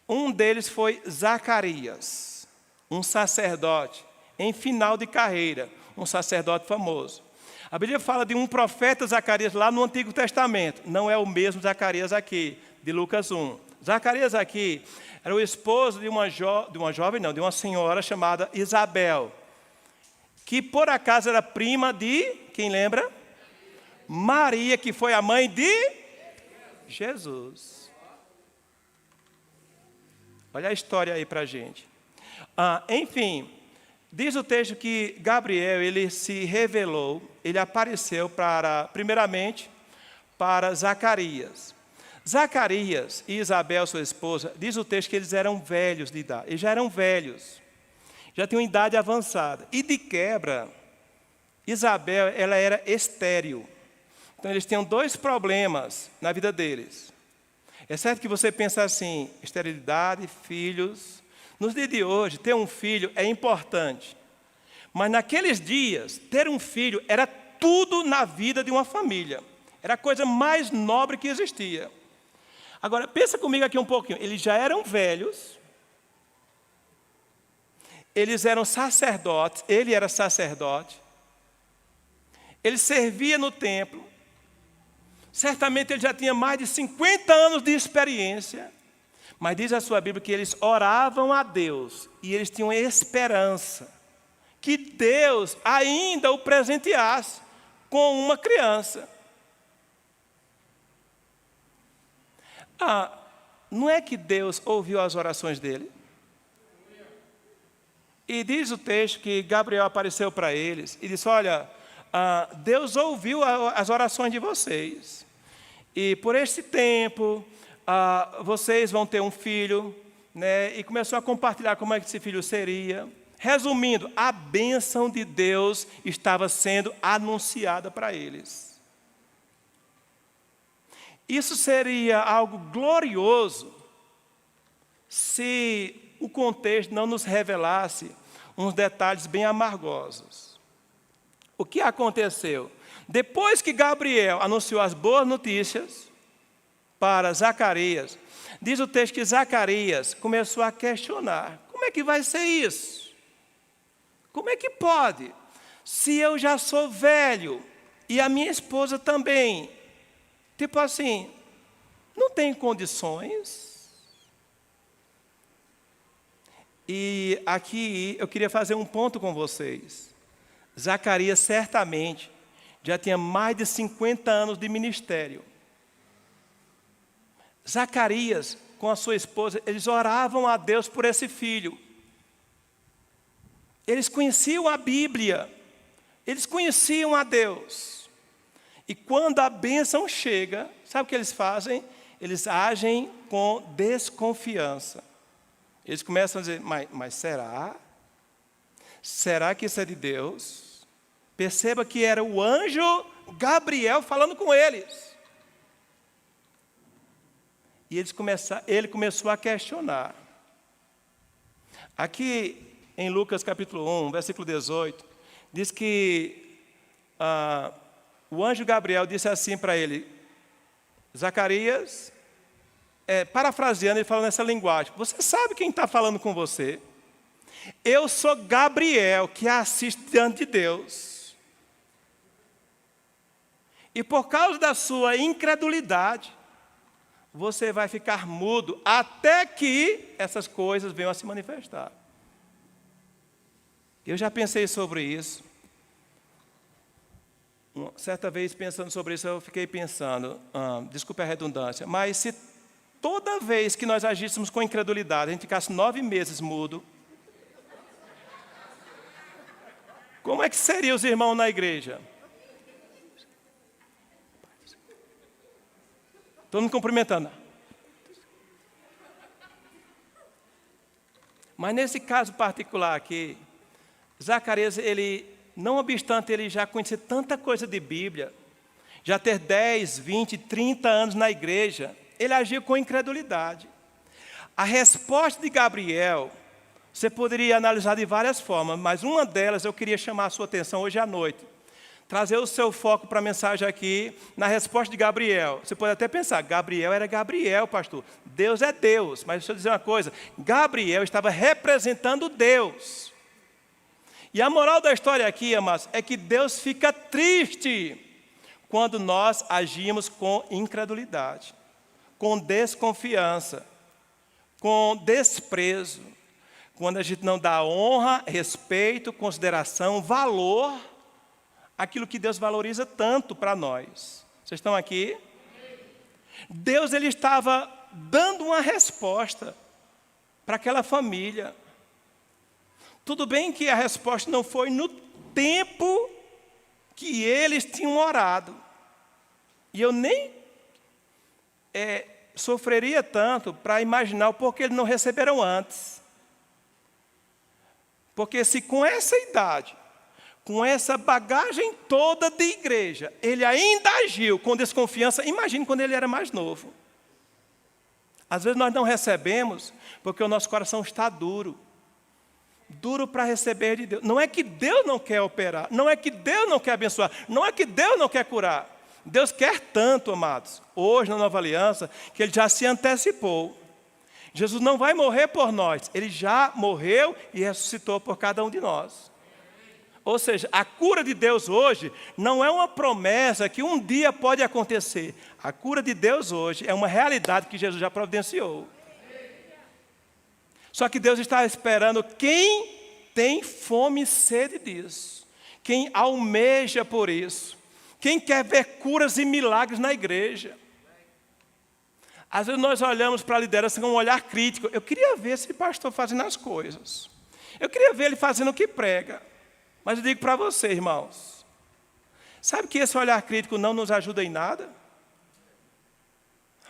Um deles foi Zacarias, um sacerdote em final de carreira, um sacerdote famoso. A Bíblia fala de um profeta Zacarias lá no Antigo Testamento. Não é o mesmo Zacarias aqui, de Lucas 1. Zacarias aqui era o esposo de uma senhora chamada Isabel, que por acaso era prima de, quem lembra? Maria, que foi a mãe de Jesus. Olha a história aí para a gente. Enfim, Diz o texto que Gabriel, ele se revelou, ele apareceu primeiramente, para Zacarias. Zacarias e Isabel, sua esposa, diz o texto que eles eram velhos de idade. Eles já eram velhos, já tinham idade avançada. E de quebra, Isabel, ela era estéril. Então, eles tinham dois problemas na vida deles. É certo que você pensa assim, esterilidade, filhos. Nos dias de hoje, ter um filho é importante. Mas naqueles dias, ter um filho era tudo na vida de uma família. Era a coisa mais nobre que existia. Agora, pensa comigo aqui um pouquinho. Eles já eram velhos. Eles eram sacerdotes. Ele era sacerdote. Ele servia no templo. Certamente ele já tinha mais de 50 anos de experiência. Mas diz a sua Bíblia que eles oravam a Deus. E eles tinham esperança que Deus ainda o presenteasse com uma criança. Não é que Deus ouviu as orações dele? E diz o texto que Gabriel apareceu para eles e disse, olha, Deus ouviu as orações de vocês. E por este tempo, vocês vão ter um filho, né? E começou a compartilhar como é que esse filho seria. Resumindo, a bênção de Deus estava sendo anunciada para eles. Isso seria algo glorioso se o contexto não nos revelasse uns detalhes bem amargosos. O que aconteceu? Depois que Gabriel anunciou as boas notícias para Zacarias, diz o texto que Zacarias começou a questionar. Como é que vai ser isso? Como é que pode? Se eu já sou velho e a minha esposa também. Tipo assim, não tem condições. E aqui eu queria fazer um ponto com vocês. Zacarias certamente já tinha mais de 50 anos de ministério. Zacarias, com a sua esposa, eles oravam a Deus por esse filho. Eles conheciam a Bíblia. Eles conheciam a Deus. E quando a bênção chega, sabe o que eles fazem? Eles agem com desconfiança. Eles começam a dizer, mas será? Será que isso é de Deus? Perceba que era o anjo Gabriel falando com eles. E ele começou a questionar. Aqui em Lucas capítulo 1, versículo 18, diz que o anjo Gabriel disse assim para ele, Zacarias, parafraseando, ele fala nessa linguagem, você sabe quem está falando com você? Eu sou Gabriel, que assiste diante de Deus. E por causa da sua incredulidade, você vai ficar mudo até que essas coisas venham a se manifestar. Eu já pensei sobre isso. Certa vez, pensando sobre isso, eu fiquei pensando, desculpe a redundância, mas se toda vez que nós agíssemos com incredulidade, a gente ficasse 9 meses mudo, como é que seriam os irmãos na igreja? Todo mundo cumprimentando. Mas nesse caso particular aqui, Zacarias, não obstante ele já conhecer tanta coisa de Bíblia, já ter 10, 20, 30 anos na igreja, ele agiu com incredulidade. A resposta de Gabriel, você poderia analisar de várias formas, mas uma delas eu queria chamar a sua atenção hoje à noite. Trazer o seu foco para a mensagem aqui, na resposta de Gabriel. Você pode até pensar, Gabriel era Gabriel, pastor. Deus é Deus. Mas deixa eu dizer uma coisa, Gabriel estava representando Deus. E a moral da história aqui, amados, é que Deus fica triste quando nós agimos com incredulidade, com desconfiança, com desprezo, quando a gente não dá honra, respeito, consideração, valor, aquilo que Deus valoriza tanto para nós. Vocês estão aqui? Deus, ele estava dando uma resposta para aquela família. Tudo bem que a resposta não foi no tempo que eles tinham orado. E eu nem sofreria tanto para imaginar o porquê eles não receberam antes. Porque se com essa idade, com essa bagagem toda de igreja, ele ainda agiu com desconfiança, imagine quando ele era mais novo. Às vezes nós não recebemos porque o nosso coração está duro. Duro para receber de Deus. Não é que Deus não quer operar, não é que Deus não quer abençoar, não é que Deus não quer curar. Deus quer tanto, amados, hoje na nova aliança, que Ele já se antecipou. Jesus não vai morrer por nós, Ele já morreu e ressuscitou por cada um de nós. Ou seja, a cura de Deus hoje não é uma promessa que um dia pode acontecer. A cura de Deus hoje é uma realidade que Jesus já providenciou. Só que Deus está esperando quem tem fome e sede disso, quem almeja por isso, quem quer ver curas e milagres na igreja. Às vezes nós olhamos para a liderança com um olhar crítico. Eu queria ver esse pastor fazendo as coisas. Eu queria ver ele fazendo o que prega. Mas eu digo para você, irmãos, sabe que esse olhar crítico não nos ajuda em nada?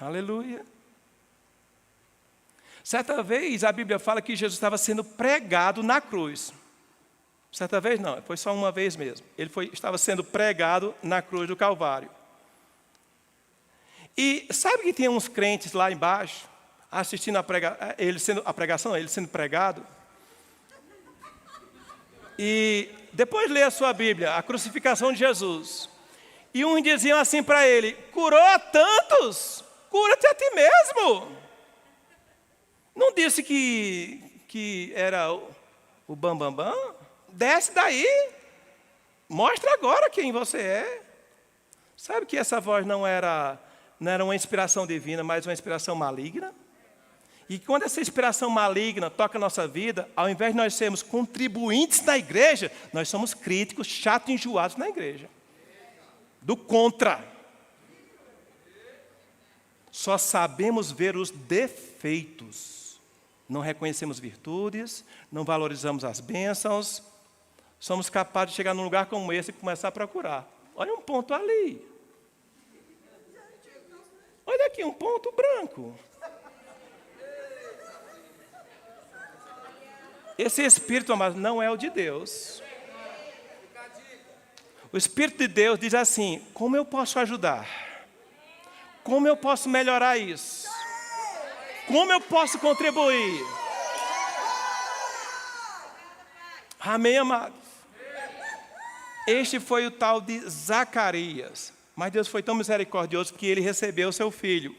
Aleluia. Certa vez a Bíblia fala que Jesus estava sendo pregado na cruz. Certa vez não, foi só uma vez mesmo. Ele estava sendo pregado na cruz do Calvário. E sabe que tinha uns crentes lá embaixo, assistindo ele sendo pregado? E depois lê a sua Bíblia, a crucificação de Jesus. E uns diziam assim para ele: curou a tantos, cura-te a ti mesmo. Não disse que era o bambambam? Desce daí, mostra agora quem você é. Sabe que essa voz não era uma inspiração divina, mas uma inspiração maligna? E quando essa inspiração maligna toca a nossa vida, ao invés de nós sermos contribuintes na igreja, nós somos críticos, chatos e enjoados na igreja. Do contra. Só sabemos ver os defeitos. Não reconhecemos virtudes, não valorizamos as bênçãos. Somos capazes de chegar num lugar como esse e começar a procurar. Olha um ponto ali. Olha aqui, um ponto branco. Esse Espírito, amado, não é o de Deus. O Espírito de Deus diz assim: como eu posso ajudar? Como eu posso melhorar isso? Como eu posso contribuir? Amém, amados? Este foi o tal de Zacarias. Mas Deus foi tão misericordioso que ele recebeu seu filho.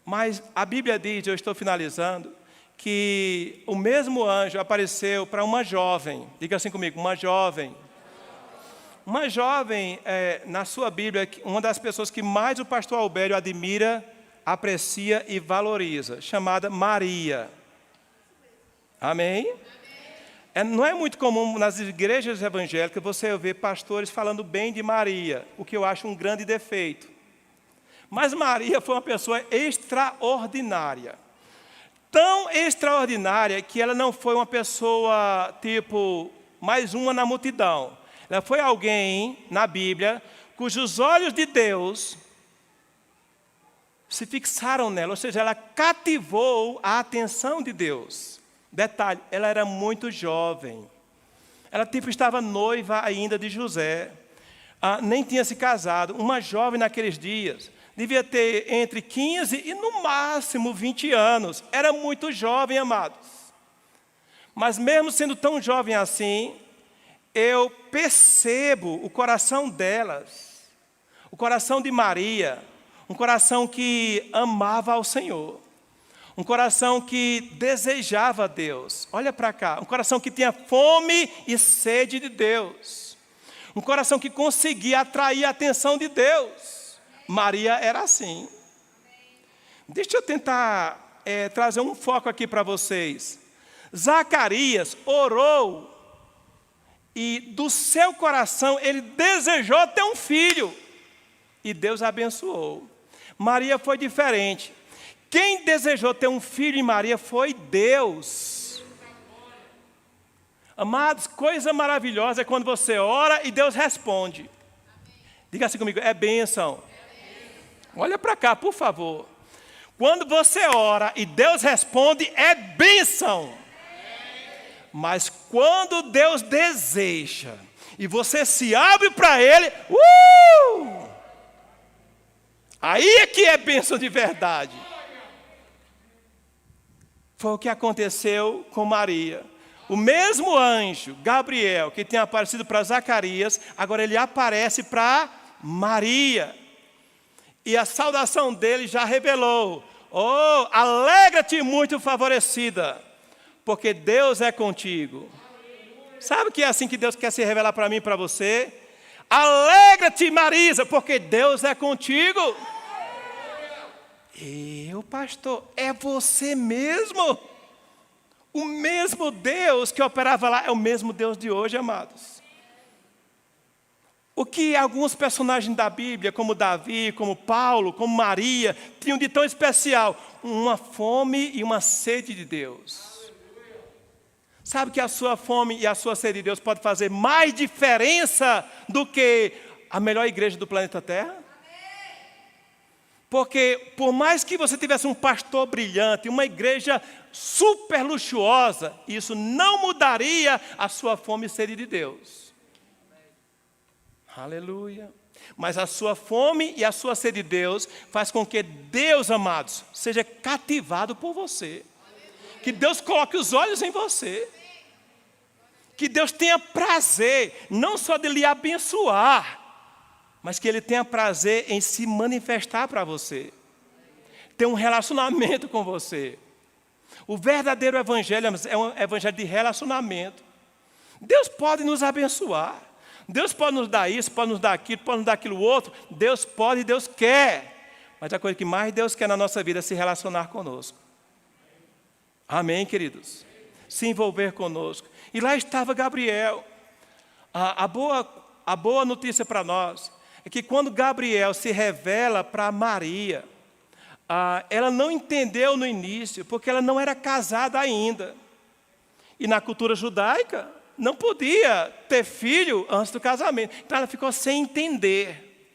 Mas a Bíblia diz, eu estou finalizando, que o mesmo anjo apareceu para uma jovem. Diga assim comigo, uma jovem. Uma jovem, na sua Bíblia, uma das pessoas que mais o pastor Albério admira, aprecia e valoriza, chamada Maria. Amém? Não é muito comum nas igrejas evangélicas você ver pastores falando bem de Maria, o que eu acho um grande defeito. Mas Maria foi uma pessoa extraordinária. Tão extraordinária que ela não foi uma pessoa tipo mais uma na multidão. Ela foi alguém na Bíblia cujos olhos de Deus se fixaram nela, ou seja, ela cativou a atenção de Deus. Detalhe, ela era muito jovem. Ela estava noiva ainda de José. Nem tinha se casado. Uma jovem naqueles dias devia ter entre 15 e no máximo 20 anos. Era muito jovem, amados. Mas mesmo sendo tão jovem assim, eu percebo o coração delas. O coração de Maria. Um coração que amava ao Senhor. Um coração que desejava Deus. Olha para cá. Um coração que tinha fome e sede de Deus. Um coração que conseguia atrair a atenção de Deus. Maria era assim. Deixa eu tentar trazer um foco aqui para vocês. Zacarias orou. E do seu coração ele desejou ter um filho. E Deus abençoou. Maria foi diferente. Quem desejou ter um filho em Maria foi Deus. Amados, coisa maravilhosa é quando você ora e Deus responde. Diga assim comigo, é bênção. Olha para cá, por favor. Quando você ora e Deus responde, é bênção. Mas quando Deus deseja e você se abre para Ele, aí é que é bênção de verdade. Foi o que aconteceu com Maria. O mesmo anjo, Gabriel, que tinha aparecido para Zacarias, agora ele aparece para Maria. E a saudação dele já revelou: oh, alegra-te muito favorecida, porque Deus é contigo. Sabe que é assim que Deus quer se revelar para mim e para você? Alegra-te, Marisa, porque Deus é contigo. Eu, pastor, é você mesmo? O mesmo Deus que operava lá é o mesmo Deus de hoje, amados. O que alguns personagens da Bíblia, como Davi, como Paulo, como Maria, tinham de tão especial? Uma fome e uma sede de Deus. Sabe que a sua fome e a sua sede de Deus pode fazer mais diferença do que a melhor igreja do planeta Terra? Porque por mais que você tivesse um pastor brilhante, uma igreja super luxuosa, isso não mudaria a sua fome e sede de Deus. Aleluia. Mas a sua fome e a sua sede de Deus faz com que Deus, amados, seja cativado por você. Que Deus coloque os olhos em você. Que Deus tenha prazer, não só de lhe abençoar, mas que Ele tenha prazer em se manifestar para você. Ter um relacionamento com você. O verdadeiro evangelho é um evangelho de relacionamento. Deus pode nos abençoar. Deus pode nos dar isso, pode nos dar aquilo, pode nos dar aquilo outro. Deus pode e Deus quer. Mas a coisa que mais Deus quer na nossa vida é se relacionar conosco. Amém, queridos? Se envolver conosco. E lá estava Gabriel. A boa notícia para nós é que quando Gabriel se revela para Maria, ela não entendeu no início, porque ela não era casada ainda. E na cultura judaica, não podia ter filho antes do casamento. Então ela ficou sem entender.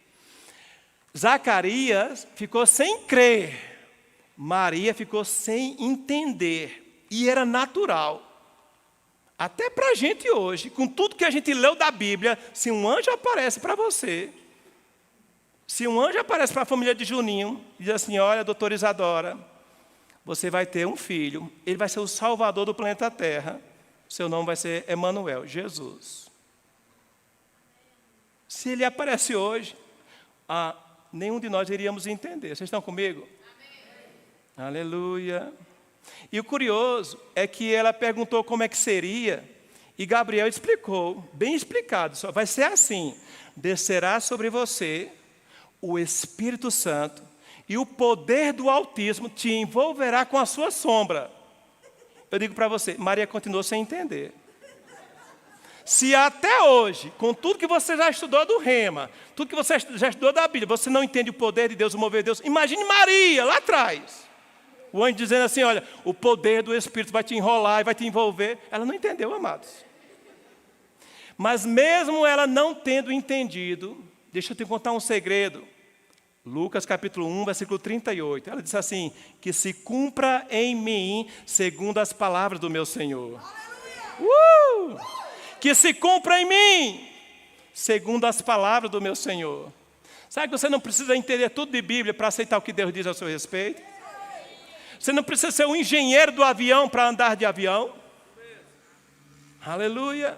Zacarias ficou sem crer. Maria ficou sem entender. E era natural. Até para a gente hoje, com tudo que a gente leu da Bíblia, se um anjo aparece para você, se um anjo aparece para a família de Juninho, e diz assim, olha, doutora Isadora, você vai ter um filho, ele vai ser o salvador do planeta Terra, seu nome vai ser Emanuel, Jesus. Se ele aparece hoje, nenhum de nós iríamos entender. Vocês estão comigo? Amém. Aleluia. E o curioso é que ela perguntou como é que seria, e Gabriel explicou, bem explicado, só vai ser assim, descerá sobre você o Espírito Santo, e o poder do Altíssimo te envolverá com a sua sombra. Eu digo para você, Maria continuou sem entender. Se até hoje, com tudo que você já estudou do Rema, tudo que você já estudou da Bíblia, você não entende o poder de Deus, o mover de Deus, imagine Maria lá atrás. O anjo dizendo assim, olha, o poder do Espírito vai te enrolar e vai te envolver. Ela não entendeu, amados. Mas mesmo ela não tendo entendido, deixa eu te contar um segredo. Lucas capítulo 1, versículo 38. Ela diz assim, que se cumpra em mim segundo as palavras do meu Senhor. Que se cumpra em mim segundo as palavras do meu Senhor. Sabe que você não precisa entender tudo de Bíblia para aceitar o que Deus diz a seu respeito? Você não precisa ser um engenheiro do avião para andar de avião. Aleluia.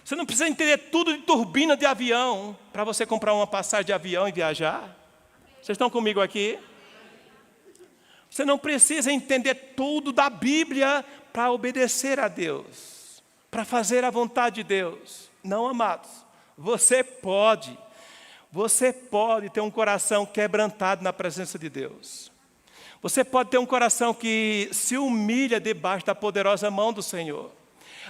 Você não precisa entender tudo de turbina de avião para você comprar uma passagem de avião e viajar. Vocês estão comigo aqui? Você não precisa entender tudo da Bíblia para obedecer a Deus, para fazer a vontade de Deus. Não, amados. Você pode ter um coração quebrantado na presença de Deus. Você pode ter um coração que se humilha debaixo da poderosa mão do Senhor.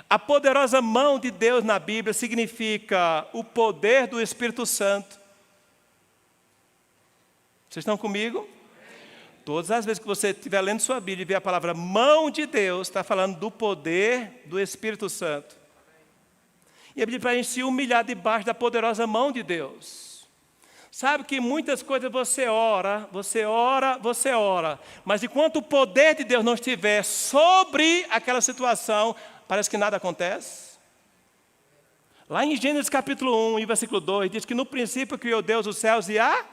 A poderosa mão de Deus na Bíblia significa o poder do Espírito Santo. Vocês estão comigo? Todas as vezes que você estiver lendo sua Bíblia e ver a palavra mão de Deus, está falando do poder do Espírito Santo. E a Bíblia diz para a gente se humilhar debaixo da poderosa mão de Deus. Sabe que muitas coisas você ora, mas enquanto o poder de Deus não estiver sobre aquela situação, parece que nada acontece. Lá em Gênesis capítulo 1, e versículo 2, diz que no princípio criou Deus os céus e a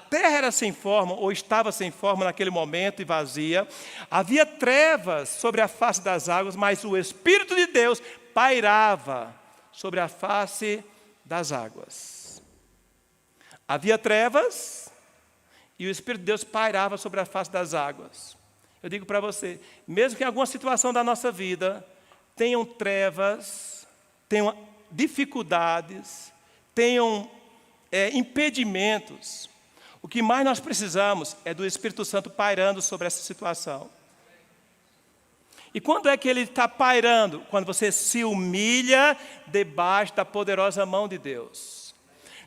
terra era sem forma, ou estava sem forma naquele momento e vazia. Havia trevas sobre a face das águas, mas o Espírito de Deus pairava sobre a face das águas. Havia trevas e o Espírito de Deus pairava sobre a face das águas. Eu digo para você, mesmo que em alguma situação da nossa vida tenham trevas, tenham dificuldades, tenham impedimentos, o que mais nós precisamos é do Espírito Santo pairando sobre essa situação. E quando é que ele está pairando? Quando você se humilha debaixo da poderosa mão de Deus.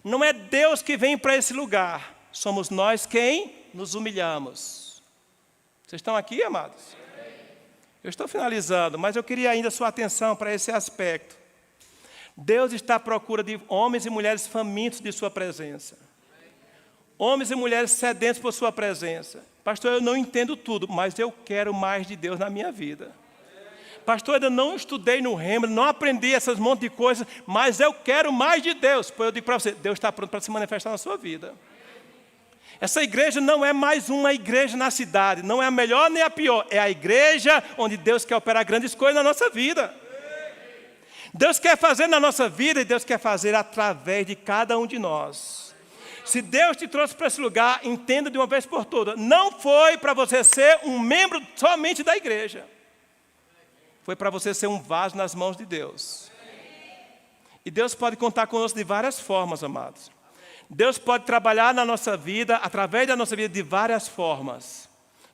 Não é Deus que vem para esse lugar, somos nós quem nos humilhamos. Vocês estão aqui, amados? Eu estou finalizando, mas eu queria ainda sua atenção para esse aspecto. Deus está à procura de homens e mulheres famintos de sua presença. Homens e mulheres sedentos por sua presença. Pastor, eu não entendo tudo, mas eu quero mais de Deus na minha vida. Pastor, eu não estudei no Rema, não aprendi essas monte de coisas, mas eu quero mais de Deus. Pois eu digo para você, Deus está pronto para se manifestar na sua vida. Essa igreja não é mais uma igreja na cidade, não é a melhor nem a pior, é a igreja onde Deus quer operar grandes coisas na nossa vida. Deus quer fazer na nossa vida e Deus quer fazer através de cada um de nós. Se Deus te trouxe para esse lugar, entenda de uma vez por todas, não foi para você ser um membro somente da igreja. Foi para você ser um vaso nas mãos de Deus. E Deus pode contar conosco de várias formas, amados. Deus pode trabalhar na nossa vida, através da nossa vida, de várias formas.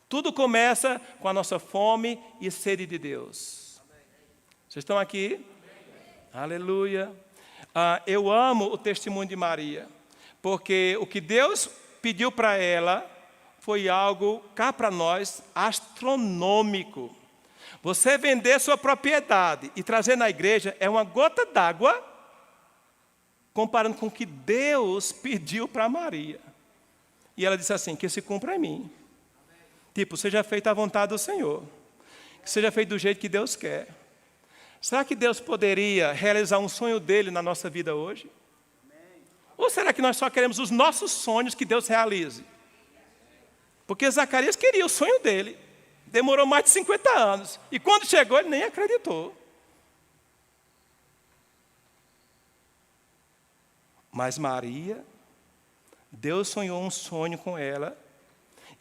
Tudo começa com a nossa fome e sede de Deus. Vocês estão aqui? Aleluia. Eu amo o testemunho de Maria. Porque o que Deus pediu para ela foi algo, cá para nós, astronômico. Você vender sua propriedade e trazer na igreja é uma gota d'água, comparando com o que Deus pediu para Maria. E ela disse assim, que se cumpra em mim. Tipo, seja feita a vontade do Senhor. Que seja feito do jeito que Deus quer. Será que Deus poderia realizar um sonho dele na nossa vida hoje? Ou será que nós só queremos os nossos sonhos que Deus realize? Porque Zacarias queria o sonho dele. Demorou mais de 50 anos. E quando chegou, ele nem acreditou. Mas Maria, Deus sonhou um sonho com ela.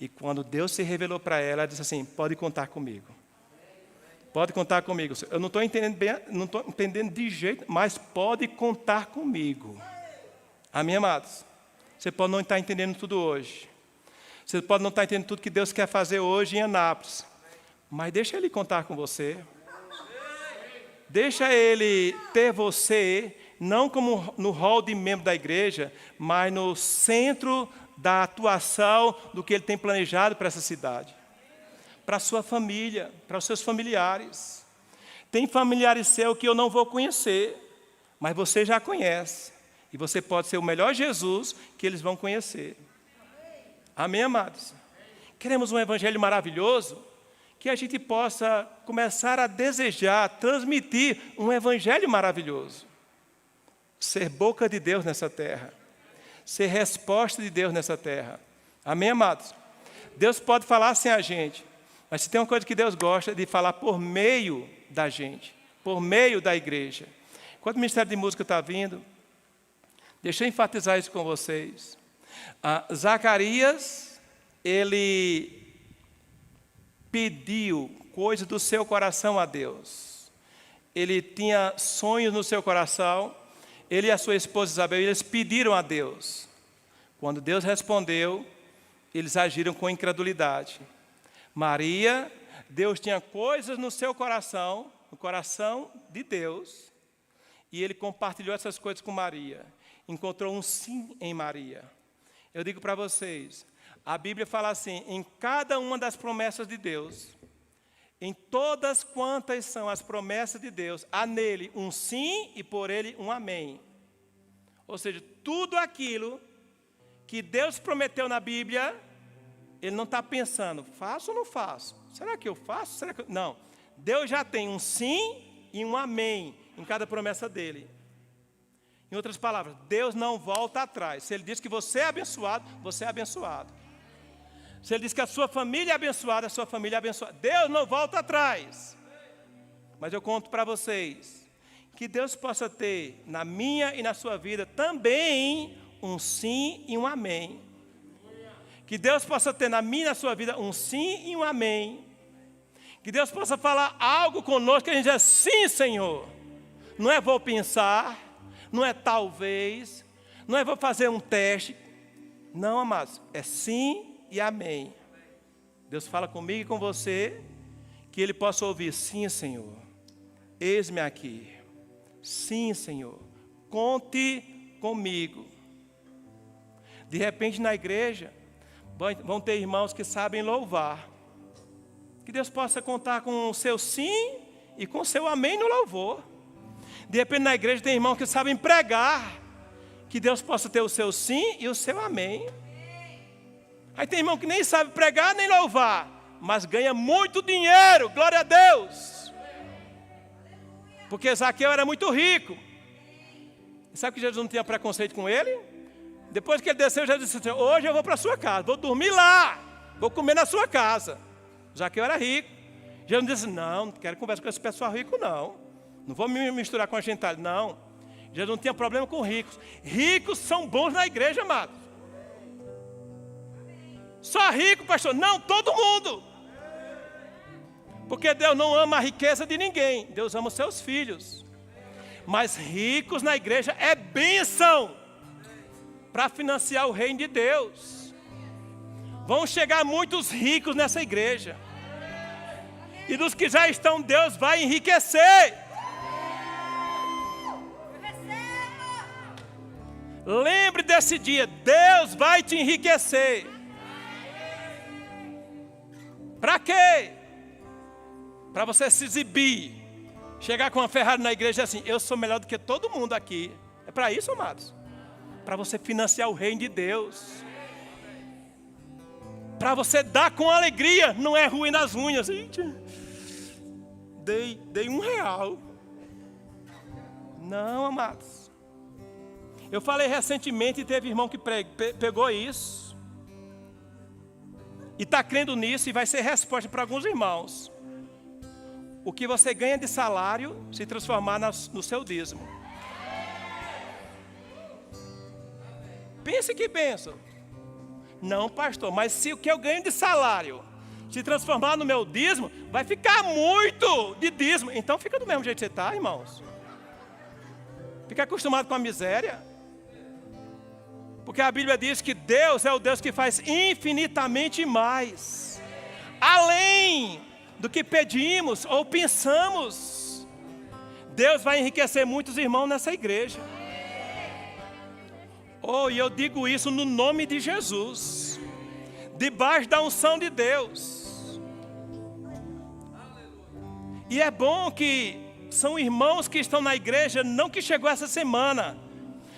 E quando Deus se revelou para ela, ela disse assim, pode contar comigo. Pode contar comigo. Eu não estou entendendo bem, não estou entendendo de jeito, mas pode contar comigo. Amém, amados? Você pode não estar entendendo tudo hoje. Você pode não estar entendendo tudo que Deus quer fazer hoje em Anápolis. Mas deixa Ele contar com você. Deixa Ele ter você, não como no hall de membro da igreja, mas no centro da atuação do que Ele tem planejado para essa cidade. Para a sua família, para os seus familiares. Tem familiares seus que eu não vou conhecer, mas você já conhece. E você pode ser o melhor Jesus que eles vão conhecer. Amém, amados? Queremos um evangelho maravilhoso, que a gente possa começar a desejar, transmitir um evangelho maravilhoso. Ser boca de Deus nessa terra. Ser resposta de Deus nessa terra. Amém, amados? Deus pode falar sem a gente, mas se tem uma coisa que Deus gosta, é de falar por meio da gente, por meio da igreja. Enquanto o Ministério de Música está vindo, deixa eu enfatizar isso com vocês. Zacarias, ele pediu coisas do seu coração a Deus. Ele tinha sonhos no seu coração. Ele e a sua esposa Isabel, eles pediram a Deus. Quando Deus respondeu, eles agiram com incredulidade. Maria, Deus tinha coisas no seu coração, no coração de Deus, e Ele compartilhou essas coisas com Maria. Encontrou um sim em Maria. Eu digo para vocês, a Bíblia fala assim, em cada uma das promessas de Deus, Em todas quantas são as promessas de Deus, há nele um sim e por ele um amém. Ou seja, tudo aquilo que Deus prometeu na Bíblia, Ele não está pensando, faço ou não faço? Será que eu faço? Será que eu... Não. Deus já tem um sim e um amém em cada promessa dele. Em outras palavras, Deus não volta atrás. Se Ele diz que você é abençoado, você é abençoado. Se Ele diz que a sua família é abençoada, a sua família é abençoada. Deus não volta atrás. Mas eu conto para vocês, que Deus possa ter na minha e na sua vida também um sim e um amém. Que Deus possa ter na minha e na sua vida um sim e um amém. Que Deus possa falar algo conosco que a gente diz, sim, Senhor. Não é vou pensar, não é talvez, não é vou fazer um teste. Não, amados, é sim e amém. Deus fala comigo e com você, que Ele possa ouvir, sim, Senhor, eis-me aqui. Sim, Senhor, conte comigo. De repente na igreja, vão ter irmãos que sabem louvar. Que Deus possa contar com o seu sim e com o seu amém no louvor. De repente na igreja tem irmãos que sabem pregar. Que Deus possa ter o seu sim e o seu amém. Aí tem irmão que nem sabe pregar nem louvar, mas ganha muito dinheiro, glória a Deus. Porque Zaqueu era muito rico. E sabe que Jesus não tinha preconceito com ele? Depois que ele desceu, Jesus disse assim, hoje eu vou para a sua casa, vou dormir lá, vou comer na sua casa. Zaqueu era rico. Jesus disse, não quero conversar com esse pessoal rico não. Não vou me misturar com a gentalha, não. Jesus não tinha problema com ricos. Ricos são bons na igreja, amados. Só rico, pastor? Não, todo mundo. Porque Deus não ama a riqueza de ninguém. Deus ama os seus filhos. Mas ricos na igreja é bênção para financiar o reino de Deus. Vão chegar muitos ricos nessa igreja. E dos que já estão, Deus vai enriquecer. Lembre desse dia, Deus vai te enriquecer. Para quê? Para você se exibir. Chegar com uma Ferrari na igreja assim, eu sou melhor do que todo mundo aqui. É para isso, amados. Para você financiar o reino de Deus. Para você dar com alegria, não é ruim nas unhas. Gente, dei R$1. Não, amados. Eu falei recentemente e teve irmão que pegou isso. E está crendo nisso e vai ser resposta para alguns irmãos. O que você ganha de salário se transformar no seu dízimo. Pense que pensa. Não, pastor, mas se o que eu ganho de salário se transformar no meu dízimo, vai ficar muito de dízimo. Então fica do mesmo jeito que você está, irmãos. Fica acostumado com a miséria. Porque a Bíblia diz que Deus é o Deus que faz infinitamente mais. Além do que pedimos ou pensamos. Deus vai enriquecer muitos irmãos nessa igreja. E eu digo isso no nome de Jesus. Debaixo da unção de Deus. E é bom que são irmãos que estão na igreja, não que chegou essa semana.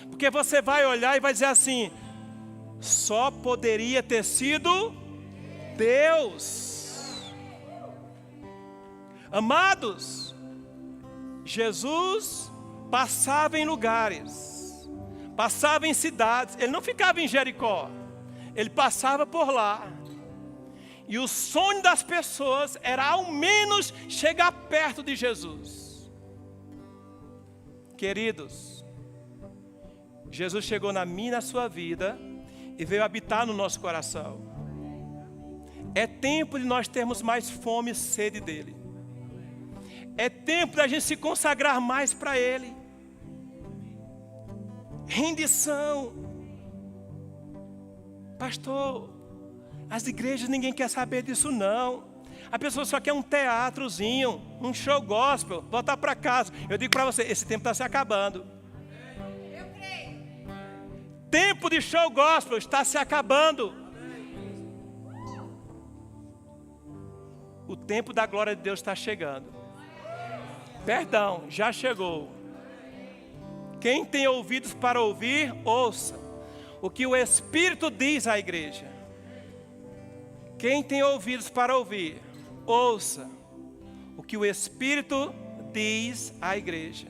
Porque você vai olhar e vai dizer assim, só poderia ter sido Deus. Amados, Jesus passava em lugares, passava em cidades, Ele não ficava em Jericó, Ele passava por lá. E o sonho das pessoas era ao menos chegar perto de Jesus. Queridos, Jesus chegou na minha e na sua vida e veio habitar no nosso coração. É tempo de nós termos mais fome e sede dEle. É tempo da gente se consagrar mais para Ele. Rendição. Pastor, as igrejas ninguém quer saber disso não. A pessoa só quer um teatrozinho, um show gospel, voltar para casa. Eu digo para você, esse tempo está se acabando. Eu creio. Tempo de show gospel está se acabando. O tempo da glória de Deus está chegando. Perdão, já chegou. Quem tem ouvidos para ouvir, ouça o que o Espírito diz à igreja. Quem tem ouvidos para ouvir, ouça o que o Espírito diz à igreja.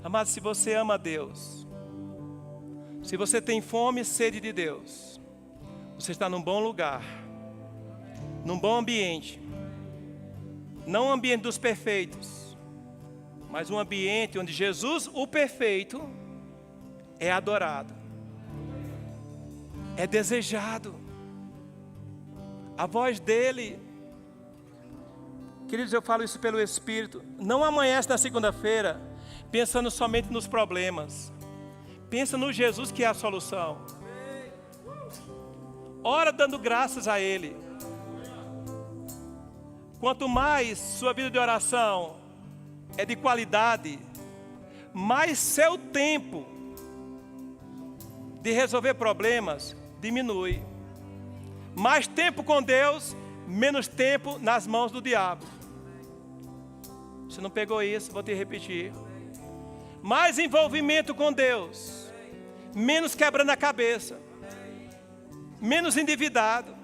Amado, se você ama Deus, se você tem fome e sede de Deus, você está num bom lugar, num bom ambiente. Não um ambiente dos perfeitos, mas um ambiente onde Jesus, o perfeito, é adorado, é desejado. A voz dele, queridos, eu falo isso pelo Espírito, não amanhece na segunda-feira pensando somente nos problemas. Pensa no Jesus que é a solução. Ora dando graças a Ele. Quanto mais sua vida de oração é de qualidade, mais seu tempo de resolver problemas diminui. Mais tempo com Deus, menos tempo nas mãos do diabo. Se não pegou isso, vou te repetir. Mais envolvimento com Deus, menos quebrando a cabeça, menos endividado,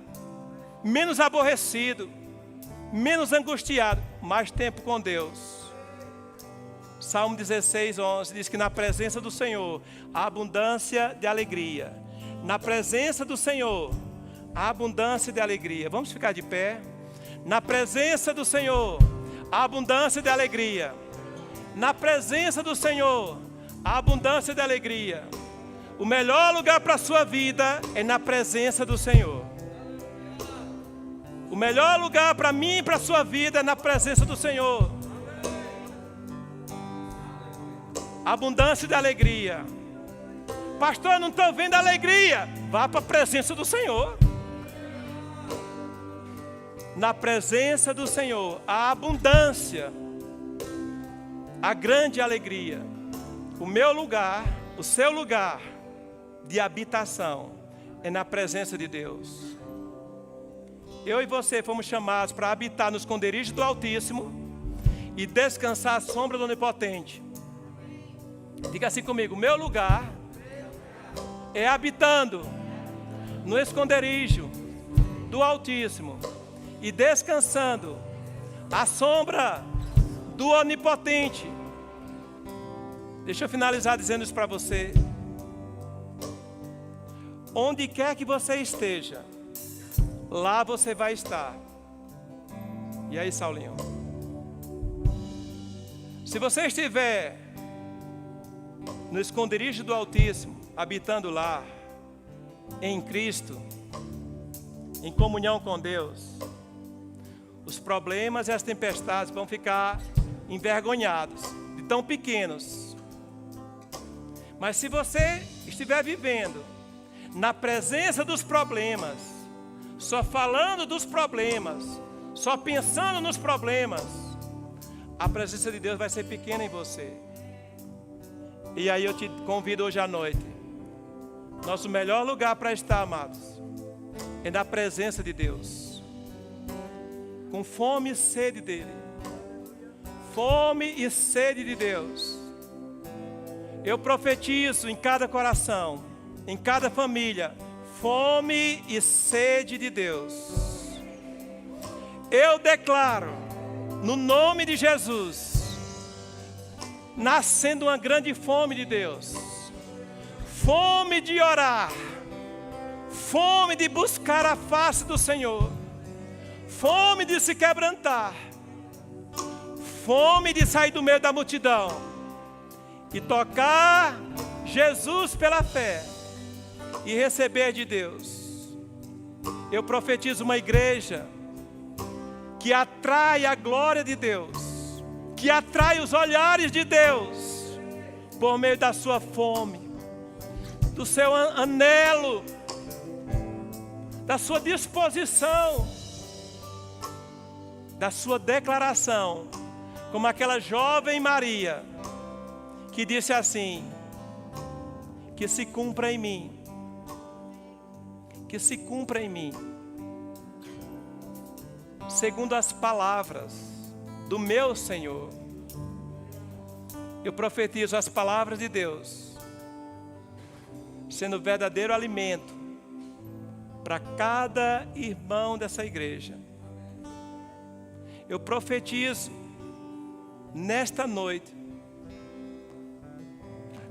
menos aborrecido, menos angustiado, mais tempo com Deus. Salmo 16, 11 diz que na presença do Senhor há abundância de alegria. Na presença do Senhor há abundância de alegria. Vamos ficar de pé. Na presença do Senhor há abundância de alegria. Na presença do Senhor há abundância de alegria. O melhor lugar para a sua vida é na presença do Senhor. O melhor lugar para mim e para a sua vida é na presença do Senhor. Abundância de alegria. Pastor, eu não estou vendo alegria. Vá para a presença do Senhor. Na presença do Senhor, a abundância, a grande alegria. O meu lugar, o seu lugar de habitação é na presença de Deus. Eu e você fomos chamados para habitar no esconderijo do Altíssimo e descansar à sombra do Onipotente. Diga assim comigo: meu lugar é habitando no esconderijo do Altíssimo e descansando à sombra do Onipotente. Deixa eu finalizar dizendo isso para você. Onde quer que você esteja, lá você vai estar. E aí, Saulinho? Se você estiver no esconderijo do Altíssimo, habitando lá, em Cristo, em comunhão com Deus, os problemas e as tempestades vão ficar envergonhados, de tão pequenos. Mas se você estiver vivendo na presença dos problemas, só falando dos problemas, só pensando nos problemas, a presença de Deus vai ser pequena em você. E aí eu te convido hoje à noite. Nosso melhor lugar para estar, amados, é na presença de Deus. Com fome e sede dEle. Fome e sede de Deus. Eu profetizo em cada coração, em cada família, fome e sede de Deus. Eu declaro, no nome de Jesus, nascendo uma grande fome de Deus. Fome de orar. Fome de buscar a face do Senhor. Fome de se quebrantar. Fome de sair do meio da multidão e tocar Jesus pela fé e receber de Deus. Eu profetizo uma igreja que atrai a glória de Deus, que atrai os olhares de Deus por meio da sua fome, do seu anelo, da sua disposição, da sua declaração, como aquela jovem Maria que disse assim: que se cumpra em mim, que se cumpra em mim segundo as palavras do meu Senhor. Eu profetizo as palavras de Deus, sendo verdadeiro alimento para cada irmão dessa igreja. Eu profetizo nesta noite,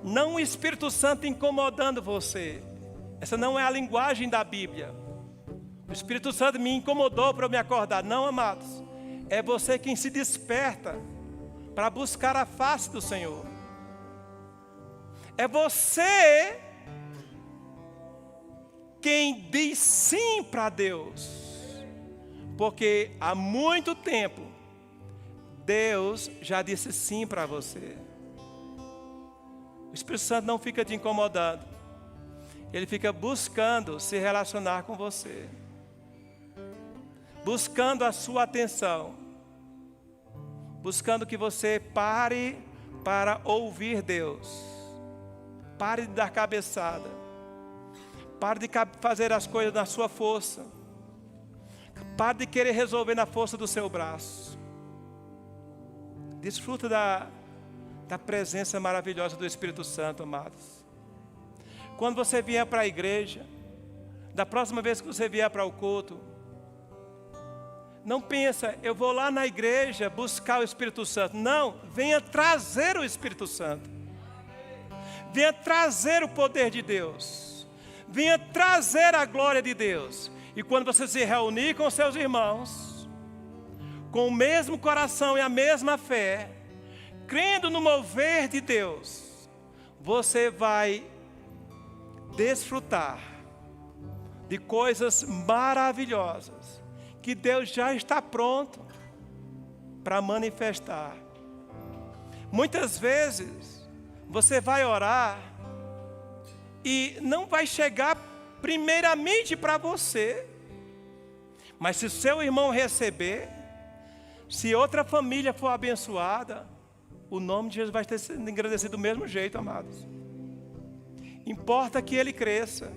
não o Espírito Santo incomodando você. Essa não é a linguagem da Bíblia. O Espírito Santo me incomodou para eu me acordar. Não, amados. É você quem se desperta para buscar a face do Senhor. É você quem diz sim para Deus. Porque há muito tempo, Deus já disse sim para você. O Espírito Santo não fica te incomodando. Ele fica buscando se relacionar com você. Buscando a sua atenção. Buscando que você pare para ouvir Deus. Pare de dar cabeçada. Pare de fazer as coisas na sua força. Pare de querer resolver na força do seu braço. Desfruta da presença maravilhosa do Espírito Santo, amados. Quando você vier para a igreja, da próxima vez que você vier para o culto, não pensa, eu vou lá na igreja buscar o Espírito Santo. Não, venha trazer o Espírito Santo. Venha trazer o poder de Deus. Venha trazer a glória de Deus. E quando você se reunir com seus irmãos, com o mesmo coração e a mesma fé, crendo no mover de Deus, você vai desfrutar de coisas maravilhosas que Deus já está pronto para manifestar. Muitas vezes você vai orar e não vai chegar primeiramente para você, mas se seu irmão receber, se outra família for abençoada, o nome de Jesus vai ter sido engrandecido do mesmo jeito, amados. Importa que ele cresça.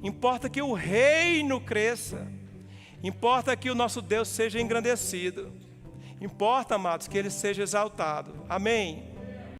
Importa que o reino cresça. Importa que o nosso Deus seja engrandecido. Importa, amados, que ele seja exaltado. Amém.